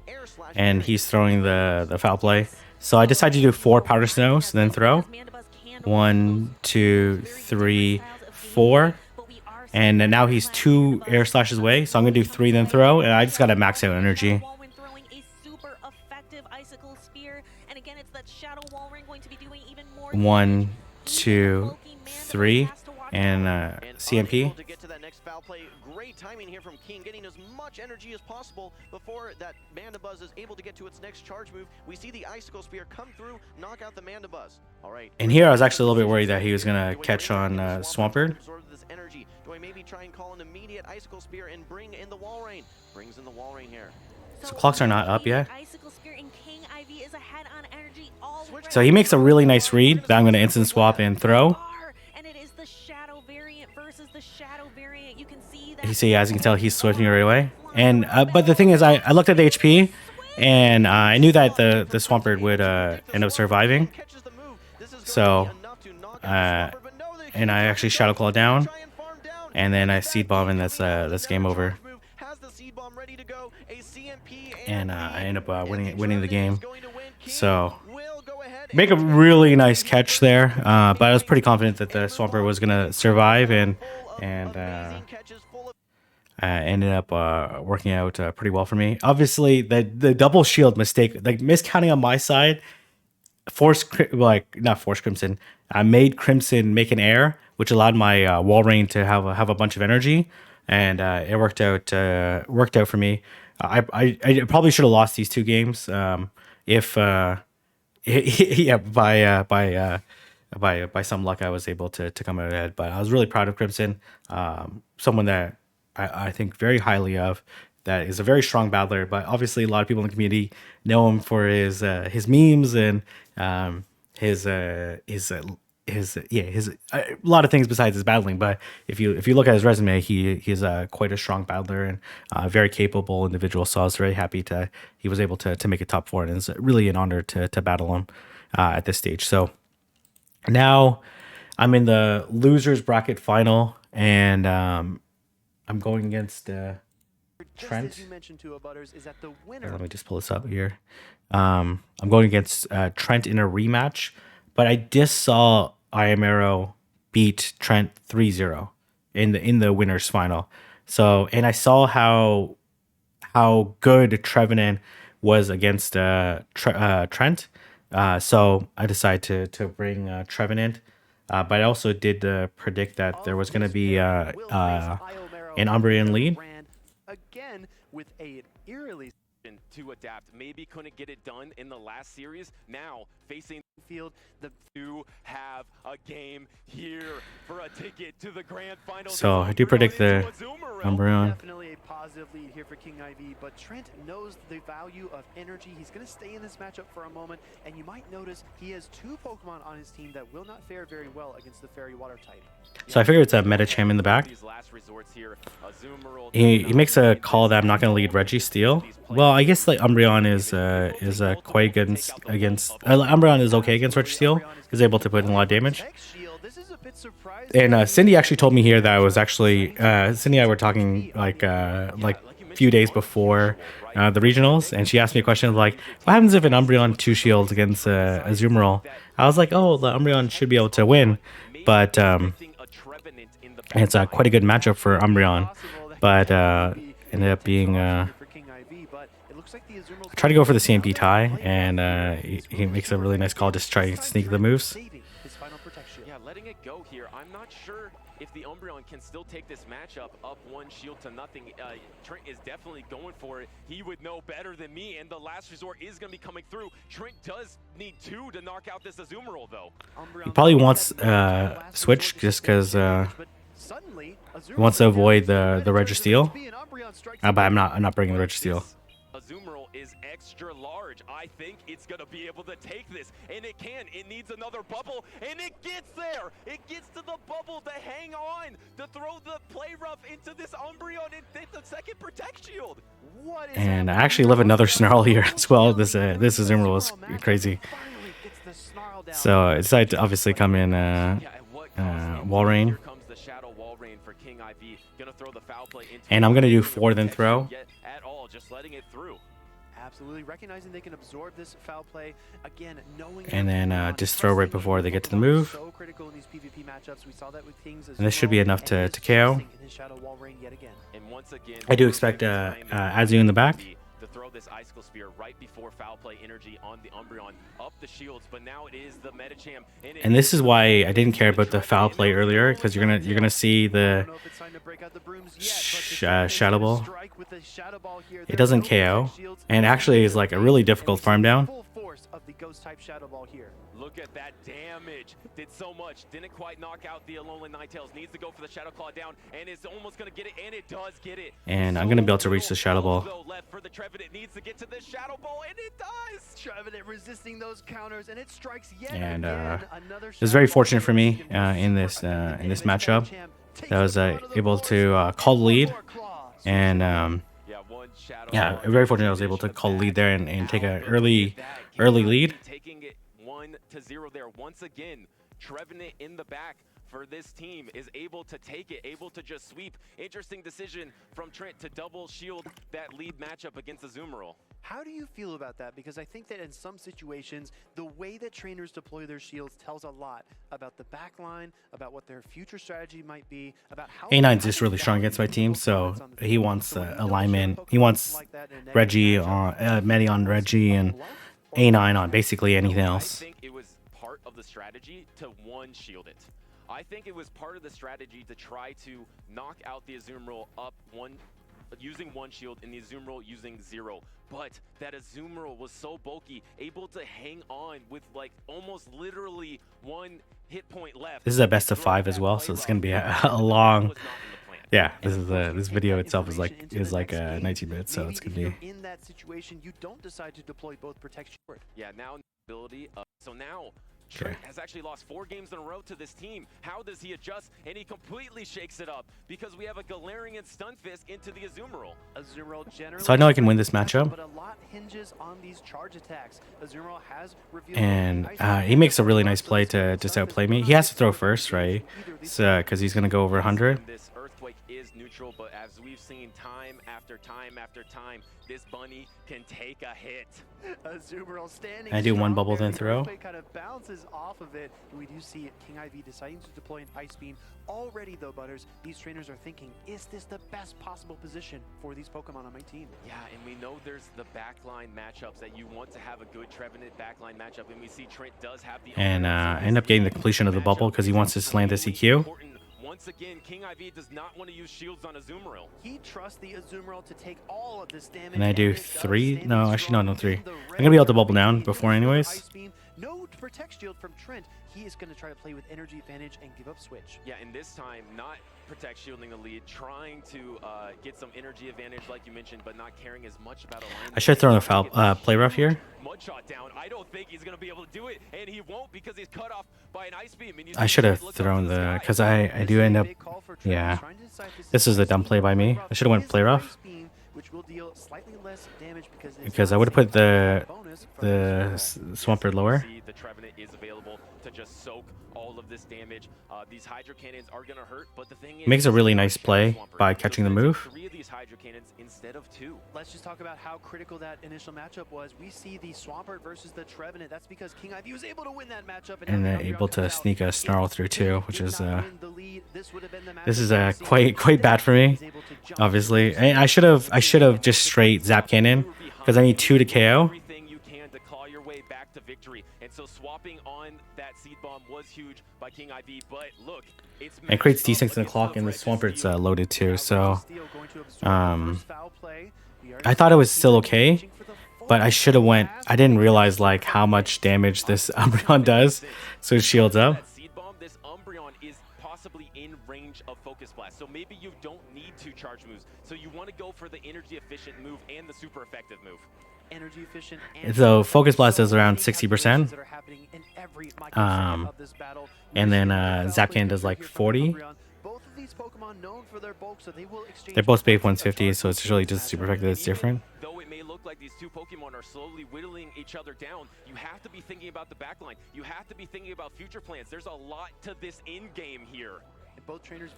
And he's throwing the foul play. So I decided to do 4 powder snows, then throw. 1, 2, 3, 4. And now he's 2 air slashes away. So I'm going to do 3, then throw. And I just got to max out energy. 1, 2, 3, and CMP. To get to that next foul play. Great timing here from King, getting as much energy as possible before that Mandibuzz is able to get to its next charge move. We see the Icicle Spear come through, knock out the Mandibuzz. All right. And here I was actually a little bit worried that he was gonna catch on Swampert. Do I maybe try and call an immediate Icicle Spear and bring in the Wall Rain? Brings in the Wall Rain here. So clocks are not up yet. So he makes a really nice read that I'm going to instant swap and throw. You see, as you can tell, he's switching right away. And but the thing is, I looked at the HP, and I knew that the Swampert would end up surviving. So, and I actually Shadow Claw down, and then I Seed Bomb, and that's game over. And I end up winning the game. So. Make a really nice catch there, but I was pretty confident that the Swampert was gonna survive, and ended up working out pretty well for me. Obviously, the double shield mistake, like miscounting on my side, not forced Crimson, made Crimson make an air, which allowed my Wall Rain to have a bunch of energy, and it worked out for me. I probably should have lost these 2 games if. Yeah, by some luck, I was able to come out ahead. But I was really proud of Crimson, someone that I think very highly of. That is a very strong battler, but obviously a lot of people in the community know him for his memes and his a lot of things besides his battling. But if you look at his resume, he's quite a strong battler and very capable individual. So I was very happy he was able to make a top 4, and it's really an honor to battle him at this stage. So now I'm in the losers bracket final, and I'm going against Trent. Let me just pull this up here. I'm going against Trent in a rematch. But I just saw Iamero beat Trent 3-0 in the winners final. So, and I saw how good Trevenant was against Trent. So I decided to bring Trevenant. But I also did predict that there was going to be an Umbreon lead. Again with a eerily to adapt. Maybe couldn't get it done in the last series. Now facing field, to have a game here for a ticket to the grand final. So I do predict the Umbreon. Definitely a positive lead here for King IV, but Trent knows the value of energy. He's going to stay in this matchup for a moment, and you might notice he has 2 Pokemon on his team that will not fare very well against the Fairy Water type. So I figure it's a Medicham in the back. He makes a call that I'm not going to lead Registeel. Well, I guess like Umbreon is quite against Umbreon is okay against Registeel. He's able to put in a lot of damage. And Cindy actually told me here that I was actually Cindy and I were talking like few days before the regionals, and she asked me a question like, "What happens if an Umbreon 2 shields against a Azumarill?" I was like, "Oh, the Umbreon should be able to win," but it's quite a good matchup for Umbreon, but ended up being. I tried to go for the CMP tie, and he makes a really nice call, just trying to sneak the moves. Yeah, letting it go here. I'm not sure if the Umbreon can still take this matchup up 1 shield to nothing. Trent is definitely going for it. He would know better than me, and the last resort is going to be coming through. Trent does need 2 to knock out this Azumarill, though. He probably wants switch just because he wants to avoid the Registeel. But I'm not bringing the Registeel. Azumarill is extra large. I think it's going to be able to take this, and it can. It needs another bubble, and it gets there. It gets to the bubble to hang on, to throw the play rough into this Umbreon and hit the second Protect Shield. And I actually love another Snarl here as well. This Azumarill is crazy. So I decided to obviously come in Wall Rain. And I'm going to do 4 then throw. Just letting it through. Absolutely recognizing they can absorb this foul play again, knowing and then just throw right before they get to the move. So critical in these PvP matchups. We saw that with Kings as and this should be enough to KO. I do expect Azu in the back. To throw this Icicle Spear right before foul play energy on the Umbreon up the shields, but now it is the Medicham. And this is why I didn't care about the foul play earlier, because you're gonna see the Shadow Ball. It doesn't KO, and actually is like a really difficult farm down. Look at that damage. Did so much. Didn't quite knock out the Alolan Ninetales. Needs to go for the Shadow Claw down, and is almost going to get it, and it does get it. And I'm going to be able to reach the Shadow Ball. Left for the Trevenant. Needs to get to the Shadow Ball, and it does. Trevenant resisting those counters, and it strikes yet and again. It was very fortunate for me in this matchup that I was able to call the lead, and yeah, very fortunate I was able to call the lead there and take an early lead. Taking it 1-0 there. Once again, Trevenant in the back for this team is able to take it, able to just sweep. Interesting decision from Trent to double shield that lead matchup against Azumarill. How do you feel about that? Because I think that in some situations, the way that trainers deploy their shields tells a lot about the backline, about what their future strategy might be, about how A9's just really strong against my team, so he wants alignment. He wants Reggie on Medi on Reggie and A9 on basically anything else. I think it was part of the strategy to one shield it. I think it was part of the strategy to try to knock out the Azumarill up using one shield and the Azumarill using 0. But that Azumarill was so bulky, able to hang on with like almost literally 1 hit point left. This is a best of 5 as well, so it's gonna be a long. Yeah, this video itself is like 19 minutes, so it's gonna be. In that situation, you don't decide to deploy both protection. Yeah, now ability. So now Trent has actually lost 4 games in a row to this team. How does he adjust? And he completely shakes it up because we have a Galarian Stun Fist into the Azumarill. So I know I can win this matchup. But a lot hinges on these charge attacks. Azumarill has and he makes a really nice play to just outplay me. He has to throw first, right? So because he's gonna go over 100. This Earthquake is neutral, but as we've seen time after time after time, this bunny can take a hit. Azumarill standing. I do one bubble then throw. Kind of bounces off of it. We do see King IV deciding to deploy an Ice Beam. Already though, Butters, these trainers are thinking, is this the best possible position for these Pokemon on my team? Yeah, and we know there's the backline matchups that you want to have a good Trevenant backline matchup, and we see Trent does have the. And end up getting the completion of the bubble because he wants to slant the CQ. Once again, King IV does not want to use shields on Azumarill. He trusts the Azumarill to take all of this damage. And I do 3? No, actually no 3. I'm gonna be able to bubble down before anyways. No Protect Shield from Trent. He is going to try to play with energy advantage and give up switch. Yeah, and this time not Protect Shielding the lead, trying to get some energy advantage like you mentioned, but not caring as much about alignment. I should have thrown a foul play rough here. Mudshot down. I don't think he's going to be able to do it, and he won't because he's cut off by an Ice Beam. And I should have thrown the, because I do end up, yeah. This is a dumb play by me. I should have went play rough. Which will deal slightly less damage because I would have put the Swampert lower. The Trevenant is available to just soak all all of this damage. These Hydro Cannons are gonna hurt, but the thing is, Makes a really it's nice not play Swampert. by He was catching the gonna take move. 3 of these Hydro Cannons instead of 2. Let's just talk about how critical that initial matchup was. We see the Swampert versus the Trevenant. That's because King Ivy was able to win that matchup, And now then the able Umbreon to comes out. sneak a If snarl through King too, did which is not win the lead, this would have been the this is matchup we've seen. quite bad for me. He's able to jump Obviously, through I should have just straight Zap Cannon because I need 2 to KO. Everything you can to claw your way back to victory. And so swapping on that seed bomb was huge by King IV, but look, it's And creates matched up D6 in the against clock, and the Swampert's Registeel. loaded too. Now So Registeel going to absorb the first foul play. We already I thought it saw was King still Ivy okay, reaching for the but I focus should have went. blast. I didn't realize like how much damage this Umbreon does, so it shields up. That seed bomb, this Umbreon is possibly in range of Focus Blast, so maybe you don't need 2 charge moves. So you want to go for the energy efficient move and the super effective move. Energy efficient and So Focus Blast so is around many 60%. calculations that are happening in every microsecond of this battle. And We're then seeing the foul Zap play Cannon does come like through here from 40. Umbreon. Both of these Pokemon known for their bulk, so they will exchange. They're both base punches. 150, so it's really just super effective. It's Even different. though it may look like these 2 Pokemon are slowly whittling each other down, you have to be thinking about the backline. You have to be thinking about future plans. There's a lot to this end game here. And both trainers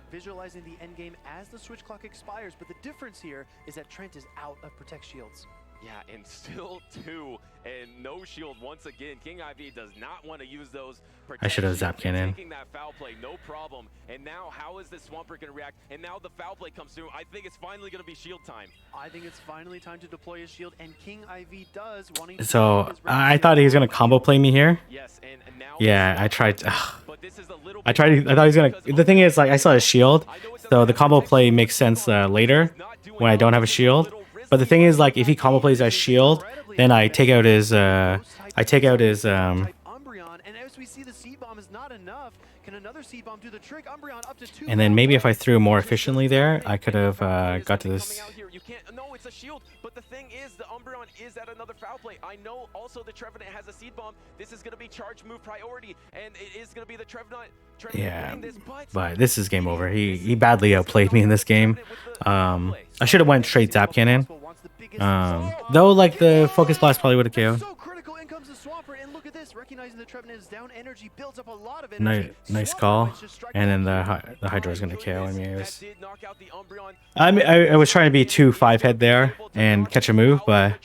visualizing the end game as the switch clock expires, but the difference here is that Trent is out of Protect Shields. Yeah, and still 2 and no shield once again. King IV does not want to use those. I should have Zap Cannon. Taking that foul play, no problem. And now, how is this Swampert going to react? And now the foul play comes through. I think it's finally going to be shield time. I think it's finally time to deploy his shield, and King IV does, wanting to So keep his I Registeel thought he was gonna alive. combo play me here. Yes, and now Yeah, I tried. but this is a little I bit tried. I thought he was gonna. The thing is, like, I saw his shield, so the combo play makes sense later when I don't have a shield. But the thing is, like, if he combo plays as shield, then I take out his. I take out his. Type Umbreon, and as we see, the seed bomb is not enough. Can another seed bomb do the trick? Umbreon up to 2. And then maybe if I threw more efficiently there, I could have got to this. You can't. No, it's a shield. But the thing is, the Umbreon is at another foul play. I know. Also, the Trevenant has a seed bomb. This is going to be charge move priority, and it is going to be the Trevenant. Yeah, winning this, but this is game over. He badly outplayed me in this game. I should have went straight Zap Cannon. Though, like, the Focus Blast probably would have KO'd. So critical, in comes the Swampert, and look at this, recognizing the Trevenant is down, energy builds up a lot of energy. Nice Swampert call. might just strike And then back. the Hydra is gonna KO. I mean, it That was. did knock out the Umbreon. I was trying to be 2-5 head there and catch a move, but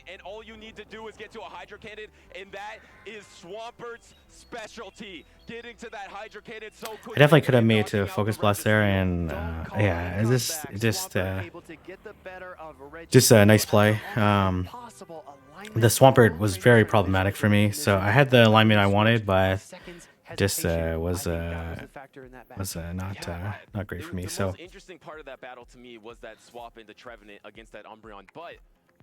And all you need to do is get to a Hydro Cannon, and that is Swampert's specialty. Getting to that Hydro Cannon so quickly. I definitely could have made it to knocking out Focus the Blast there, Registeel. and yeah, it's just Swampert able to get the better of just a Registeel nice at play. almost impossible alignment. The Swampert was very problematic for me, so I had the alignment I wanted, but Seconds just hesitation. was I think that was a factor in that match. not great for me. The So most interesting part of that battle to me was that swap into Trevenant against that Umbreon, but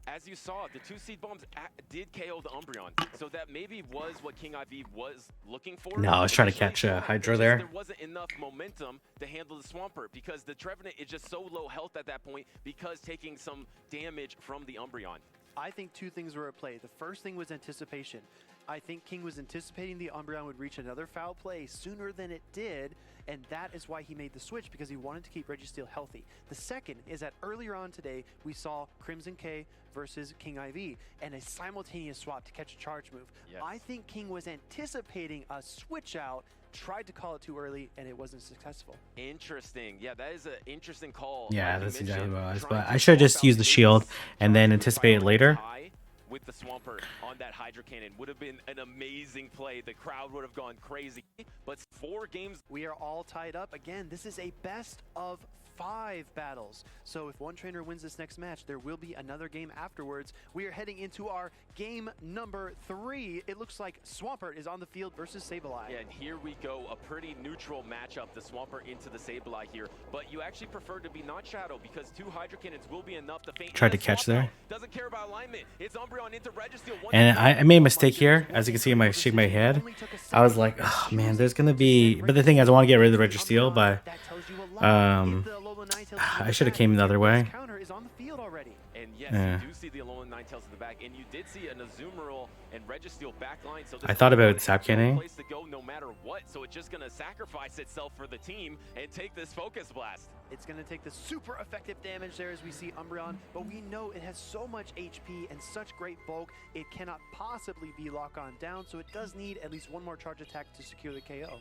as you saw, the 2 seed bombs did KO the Umbreon, so that maybe was what King IV was looking for. No, I was trying to Initially, catch Hydra it's just there. There wasn't enough momentum to handle the Swampert because the Trevenant is just so low health at that point because taking some damage from the Umbreon. I think 2 things were at play. The first thing was anticipation. I think King was anticipating the Umbreon would reach another foul play sooner than it did, and that is why he made the switch, because he wanted to keep Registeel healthy. The second is that earlier on today, we saw Crimson K versus King IV, and a simultaneous swap to catch a charge move. Yes. I think King was anticipating a switch out, tried to call it too early, and it wasn't successful. Interesting. Yeah, that is an interesting call. yeah, Like you that's exactly mentioned, what it was. trying But to I should have swap just out used the maybe shield and then charge move anticipate it priority later. tie with the Swampert on that Hydro Cannon would have been an amazing play. The crowd would have gone crazy. But 4 games. We are all tied up. Again, this is a best of 5 battles. So if one trainer wins this next match, there will be another game afterwards. We are heading into our game number 3. It looks like Swampert is on the field versus Sableye. Yeah, and here we go. A pretty neutral matchup. The Swampert into the Sableye here. But you actually prefer to be not Shadow because 2 Hydro Cannons will be enough to faint. Tried to The catch swap there. out Doesn't care about alignment. It's Umbreon into Registeel. And I made a mistake here, as you can see in my shake my head. I was like, oh man, there's gonna be. But the thing is, I want to get rid of the Registeel, but I should have came the other way. Counter is on the field already. And Yes, you do see the Alolan Ninetales in the back, and you did see an Azumarill and Registeel backline. So I thought about Zap no Canning. place to go no matter what. So it's just going to sacrifice itself for the team and take this Focus Blast. It's going to take the super effective damage there as we see Umbreon, but we know it has so much HP and such great bulk, it cannot possibly be lock-on down, so it does need at least one more charge attack to secure the KO.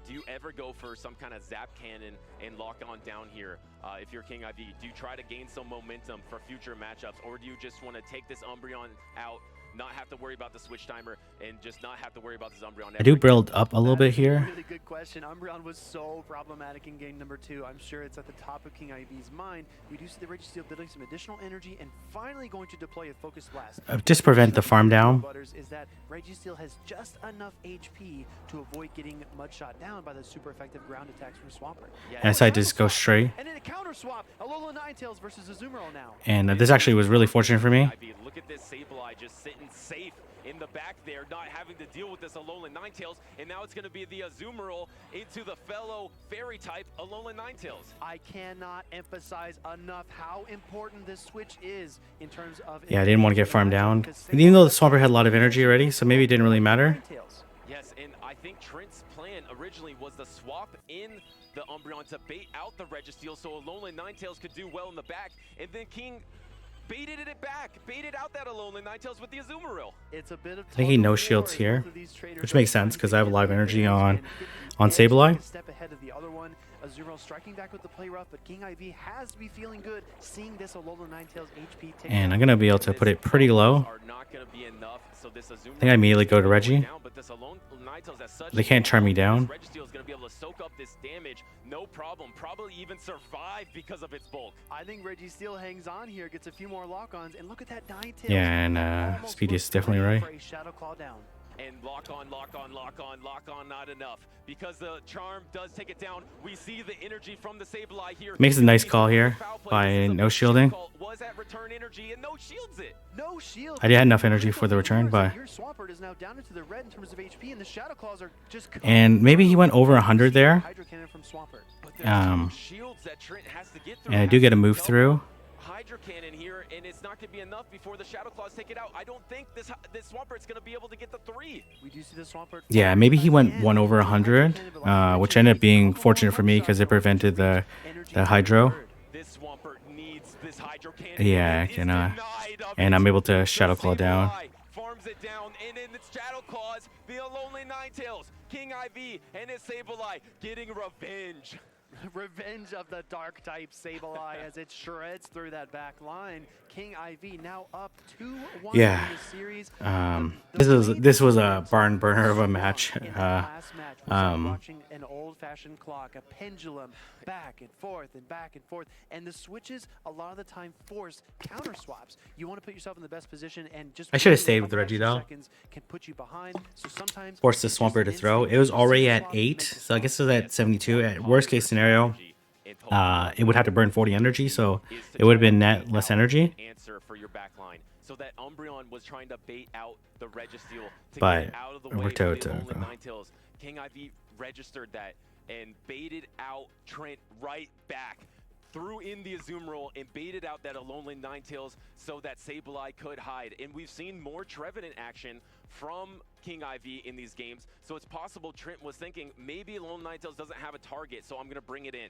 Do you ever go for some kind of Zap Cannon and lock on down here if you're King IV? Do you try to gain some momentum for future matchups, or do you just want to take this Umbreon out, not have to worry about the switch timer, and just not have to worry about this Umbreon? I do build up a little bit That is a here. really good question. Umbreon was so problematic in game number 2. I'm sure it's at the top of King IV's mind. We do see the Registeel building some additional energy and finally going to deploy a Focus Blast. Just prevent the farm down. Butters is that Registeel has just enough HP to avoid getting mud shot down by the super effective ground attacks from Swampert. I decided to just go straight. And then a counter swap, Alolan Ninetales versus Azumarill now. And this actually was really fortunate for me. Look at this Sableye just sitting safe in the back there, not having to deal with this Alolan Ninetales, and now it's going to be the Azumarill into the fellow fairy type Alolan Ninetales. I cannot emphasize enough how important this switch is in terms of... Yeah, I didn't want to get farmed down. And even though the Swampert had a lot of energy already, so maybe it didn't really matter. Yes, and I think Trent's plan originally was to swap in the Umbreon to bait out the Registeel so Alolan Ninetales could do well in the back, and then King baited it back, baited out that Alolan Ninetales with the Azumarill. It's a bit of I think he no shields here, which makes sense because I have a lot of energy on Sableye. Step ahead of the other one. Azumarill striking back with the play rough, but King IV has to be feeling good seeing this Alolan Ninetales HP take And I'm going to be able to put it pretty low. I think I immediately go to Reggie. They can't charm me down. Registeel is going to be able to soak up this damage, no problem. Probably even survive because of its bulk. I think Registeel hangs on here, gets a few more lock-ons, and look at that Ninetales. Yeah, and Speedy is definitely right. For a Shadow Claw down. And lock on, not enough. Because the charm does take it down. We see the energy from the Sableye here. Makes a nice call here by no shielding. Was at return energy and no shields it. No shield. I had enough energy for the return, but... Your Swampert is now down into the red in terms of HP, and the Shadow Claws are just... And maybe he went over 100 there. Hydro Cannon from Swampert. And I do get a move through. Hydro Cannon here, and it's not going to be enough before the Shadow Claws take it out. I don't think this Swampert's going to be able to get the 3. We do see the Swampert. Yeah, maybe he went 1 over 100, which ended up being fortunate for me because it prevented the Hydro. This Swampert needs this Hydro Cannon. Yeah, and I'm able to Shadow Claw down. Farms it down, and in its Shadow Claws, the Alolan Ninetales, King IV, and his Sableye getting revenge. Revenge of the dark type Sableye as it shreds through that back line. King IV now up 2-1 yeah. in the series. This was a barn burner of a match. In the last match, we're watching an old-fashioned clock, a pendulum, back and forth, and the switches a lot of the time force counter swaps. You want to put yourself in the best position, and just I should have stayed with Reggie though. Can put you behind. So sometimes force the Swampert to throw. It was already at 8, so I guess it was at 72. At worst case scenario, it would have to burn 40 energy, so it would have been net less energy. Answer for your back line. So that Umbreon was trying to bait out the Registeel to But get out of the way of the Alolan Ninetales. King IV registered that and baited out Trent right back. Threw in the Azumarill and baited out that Alolan Ninetales so that Sableye could hide. And we've seen more Trevenant action from King IV in these games. So it's possible Trent was thinking, maybe Alolan Ninetales doesn't have a target, so I'm going to bring it in.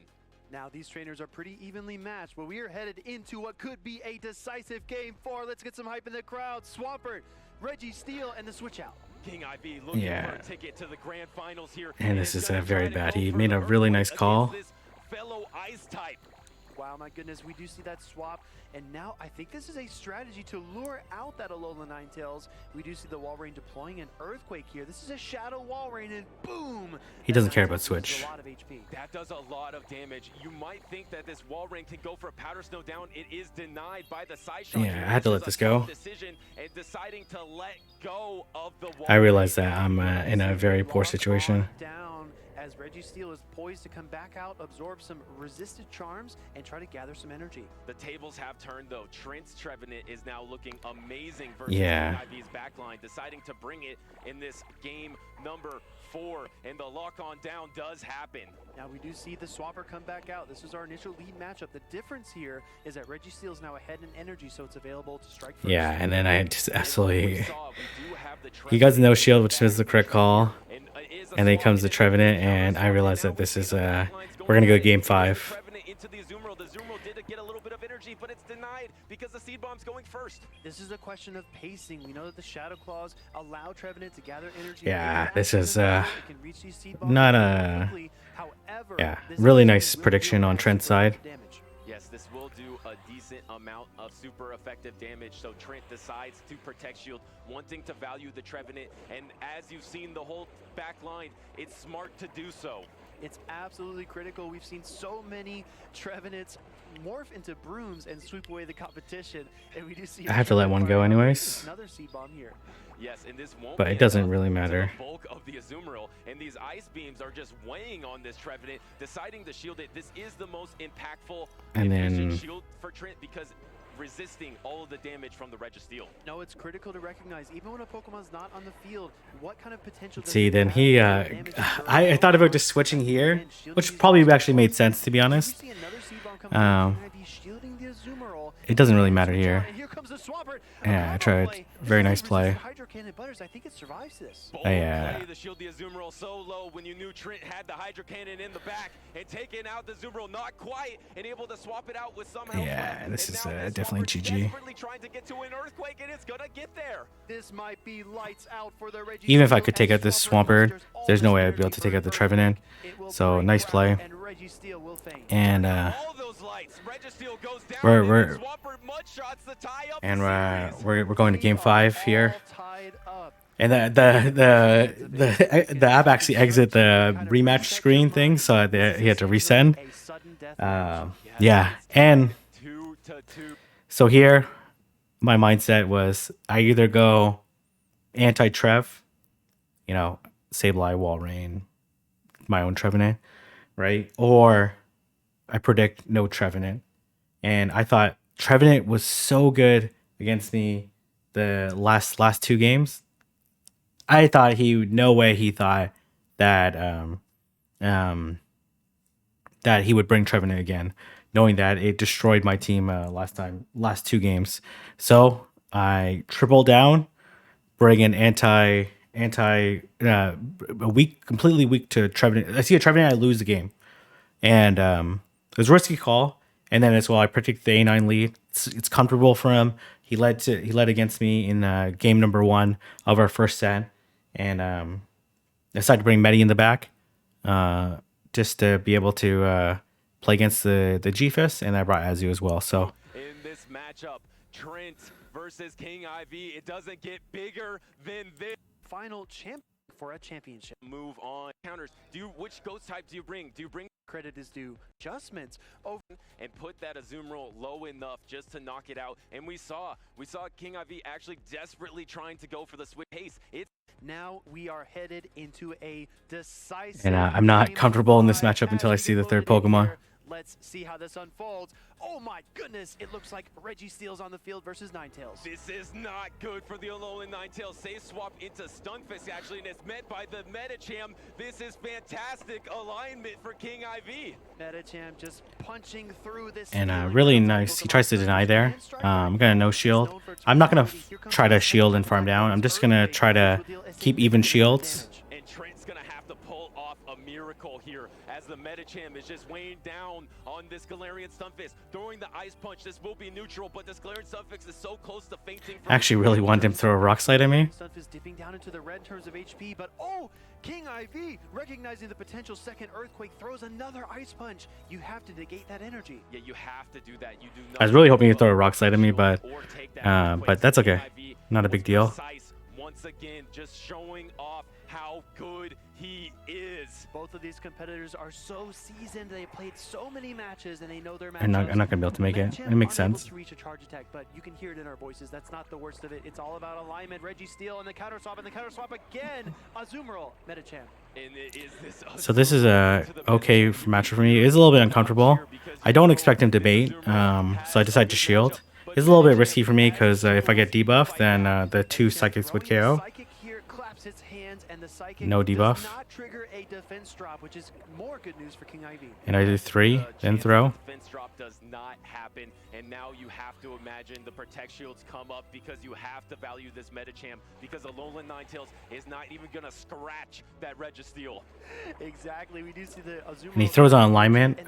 Now these trainers are pretty evenly matched, but we are headed into what could be a decisive game 4. Let's get some hype in the crowd. Swampert, Registeel, and the switch out. King IV looking for a ticket to the grand finals here. And this is very bad. He made a really nice call. Fellow ice type. Wow, my goodness, we do see that swap, and now I think this is a strategy to lure out that Alolan Ninetales. We do see the Walrein deploying an Earthquake here. This is a Shadow Walrein, and boom! He doesn't care about Switch. A lot of HP. That does a lot of damage. You might think that this Walrein can go for a Powder Snow down. It is denied by the side shot. Yeah, I had to let this go. Decision and deciding to let go of the I wall realize raid. that I'm in a very poor situation. Down as Registeel is poised to come back out, absorb some resisted charms, and try to gather some energy. The tables have turned though. Trent's Trevenant is now looking amazing versus Yeah. King IV's backline, deciding to bring it in this game number 4, and the lock on down does happen. Now we do see the swapper come back out. This is our initial lead matchup. The difference here is that Registeel is now ahead in energy, so it's available to strike first. Yeah, and then I just absolutely. We do have the He got no Trevenant shield, which is the correct back call. and, is a And then swap comes the in it. Trevenant, and I realize that this is we're gonna go game 5. Trevenant into the Azumarill. The Azumarill did get a little bit of energy, but it's denied because the Seed Bomb's going first. This is a question of pacing. We know that the Shadow Claws allow Trevenant to gather energy. Yeah, this is It can reach these seed bombs not very a quickly. However, yeah, this really energy nice will prediction deal on Trent's super side. damage. Yes, this will do a decent amount of super effective damage, so Trent decides to protect shield, wanting to value the Trevenant, and as you've seen the whole back line, it's smart to do so. It's absolutely critical. We've seen so many Trevenants morph into brooms and sweep away the competition, and we do see. I have to let one go anyways. Another seed bomb here. Yes, and this won't But be it doesn't enough really to matter. the bulk of the Azumarill, and these ice beams are just weighing on this Trevenant, deciding to shield it. This is the most impactful And efficient then- shield for Trent because resisting all of the damage from the Registeel. No, it's critical to recognize, even when a Pokemon's not on the field, what kind of potential. does See, it then have he, for damage and I thought about just switching here, which probably actually made sense, to be honest. We see another seed bomb coming out, and he's shielding the Azumarill. It doesn't really matter here. And here comes the Swampert. Yeah, I tried. Very nice play. Hydro Cannon Butters, I think it survives this. Bold Yeah. play to shield the Azumarill so low when you knew Trent had the Hydro Cannon in the back and taking out the Azumarill, not quite, and able to swap it out with some help. Yeah, this And is, now this definitely Swampert's GG. desperately trying to get to an Earthquake, and it's gonna get there. This might be lights out for the Registeel. Even if I could take as out this Swampert Swampert, musters all there's no this way I'd be able energy to take for out the an Trevenant. Earthquake. It will So, break nice ground, play. and Registeel will faint. And All those lights, Registeel goes down, we're- and then Swampert mud shots to tie up and the series. we're going to game 5 here. All tied up. And the app actually exit the rematch screen thing, so he had to resend. A sudden death Yeah, and 2-2. so here, my mindset was I either go anti-Trev, Sableye, Walrein, my own Trevenant, right? Or I predict no Trevenant. And I thought Trevenant was so good against me the last 2 games. I thought no way he thought that that he would bring Trevenant again, knowing that it destroyed my team last 2 games. So I triple down, bring an completely weak to Trevenant. I see a Trevenant, I lose the game, and it was a risky call. And then as well, I predict the A9 lead. It's comfortable for him. He led against me in game number 1 of our first set, and decided to bring Medi in the back, just to be able to play against the GFIS, and I brought Azu as well. So In this matchup, Trent versus King IV, it doesn't get bigger than this. final champ for a championship. Move on. Counters. Which ghost type do you bring? Do you bring Credit is due. Adjustments over. and put that Azumarill low enough just to knock it out? And we saw King IV actually desperately trying to go for the switch pace. Now we are headed into a decisive. And I'm not game comfortable in this five matchup as until I we see the get third loaded in Pokemon. here. Let's see how this unfolds. Oh my goodness, it looks like Registeel's on the field versus Ninetales. This is not good for the Alolan Ninetales. Safe swap into Stunfisk actually, and it's met by the Medicham. This is fantastic alignment for King IV. Medicham just punching through this. And ceiling. really That's nice. He Pokemon tries to deny there. Stand strike I'm right gonna now. no He's shield. known for its I'm not gonna versatility. Here comes try to the shield and second farm down. I'm just gonna earthquake. try to This will deal a keep even significant shields. damage. And Trent's gonna have to pull off a miracle here as the Medicham is just weighing down on this Galarian Stunfisk. Throwing the Ice Punch, this will be neutral, but this Galarian Stunfisk is so close to fainting. I actually really wanted him to throw a rock slide at me. Stunfisk dipping down into the red in terms of HP, but oh, King IV, recognizing the potential second earthquake, throws another Ice Punch. You have to negate that energy. Yeah, you have to do that. You do I was really hoping he'd throw a rock slide at me, but that's okay. Not a big deal. once again just showing off how good he is. Both of these competitors are so seasoned. They played so many matches and they know their matchups. I'm not gonna be able to make it. It makes Unable sense. to reach a charge attack, but you can hear it in our voices. That's not the worst of it. It's all about alignment. Reggie Steele and the counter swap again. Azumeral, Metachamp. And So this is a okay match for me. It's a little bit uncomfortable. I don't expect him to bait, so I decided to shield. It's a little bit risky for me because if I get debuff, then the 2 psychics would KO. Psychic here claps its hands, and the psychic No debuff. does not trigger a defense drop, which is more good news for King Ivy. And I do 3, then throw. Defense drop does not happen, and now you have to imagine the protect shields come up because you have to value this Metachamp because Alolan Ninetales is not even gonna scratch that Registeel. Exactly, we do see the Azumeral. And he throws on alignment,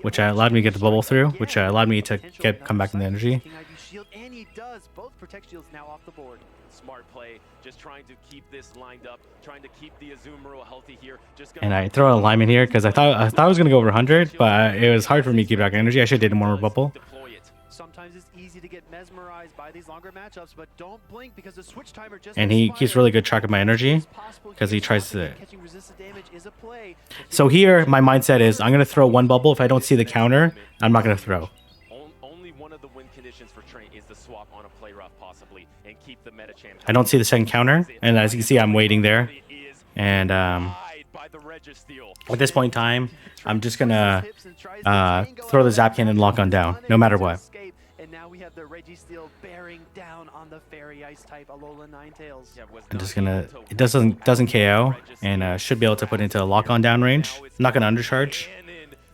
which allowed me to get the bubble through, which allowed me to come back in the energy. King Ivy shield, and he does. Both protect shields now off the board. Smart play, just trying to keep this lined up, trying to keep the Azumeral healthy here. And I throw an alignment here because I thought I was gonna go over 100, but it was hard for me to keep back energy. I should have did one more bubble. Sometimes it's easy to get mesmerized by these longer matchups, but don't blink because the switch timer just And he keeps really good track of my energy because he tries to. So here, my mindset is I'm gonna throw 1 bubble. If I don't see the counter, I'm not gonna throw. Only one of the win conditions for Trent is the swap on a play rough possibly and keep the Metachamp. I don't see the second counter, and as you can see, I'm waiting there. And at this point in time, I'm just gonna throw the Zap Cannon and lock on down, no matter what. And now we have the Registeel bearing down on the Fairy Ice type Alolan Ninetales. I'm just gonna. It doesn't KO, and should be able to put into a lock on down range. I'm not gonna undercharge,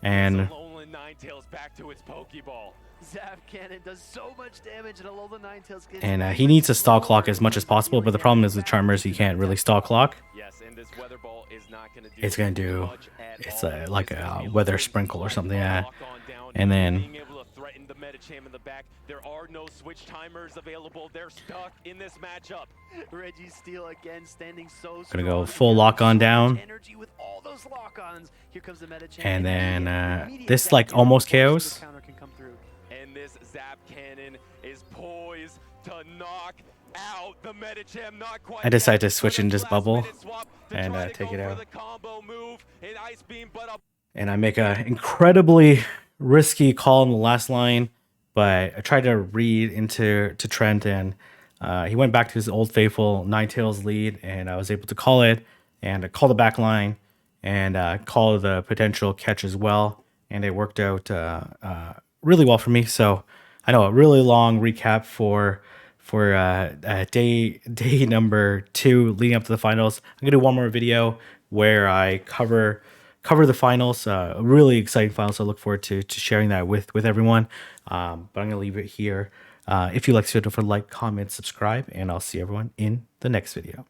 and Alolan Ninetales back to its Pokeball. Zap Cannon does so much damage, and Alolan Ninetales gets. And he needs to stall clock as much as possible, but the problem is with Charmers, he can't really stall clock. Yes, and this Weather Ball is not gonna do It's gonna do. much at It's all. like a weather sprinkle or something. Yeah. Lock on down, And then being able to threaten the Metachamp in the back. There are no switch timers available. They're stuck in this matchup. Registeel again standing so strong. Gonna go full lock on down. Energy with all those lock-ons. Here comes the Metachamp. And then Immediate this Zap like Cannon almost forces KOs. the counter can come through. And this Zap Cannon is poised to knock out the Metachamp. Not quite I decided yet, to switch but a in this bubble last-minute swap to and try to take go it for out. the combo move, an Ice Beam, but a And I make a incredibly risky call in the last line, but I tried to read into Trent, and he went back to his old faithful Ninetales lead, and I was able to call it, and call the back line, and call the potential catch as well, and it worked out really well for me. So I know a really long recap for day number 2 leading up to the finals. I'm gonna do one more video where I cover the finals. A really exciting finals. So I look forward to sharing that with everyone. But I'm gonna leave it here. If you like this video, don't forget to like, comment, subscribe, and I'll see everyone in the next video.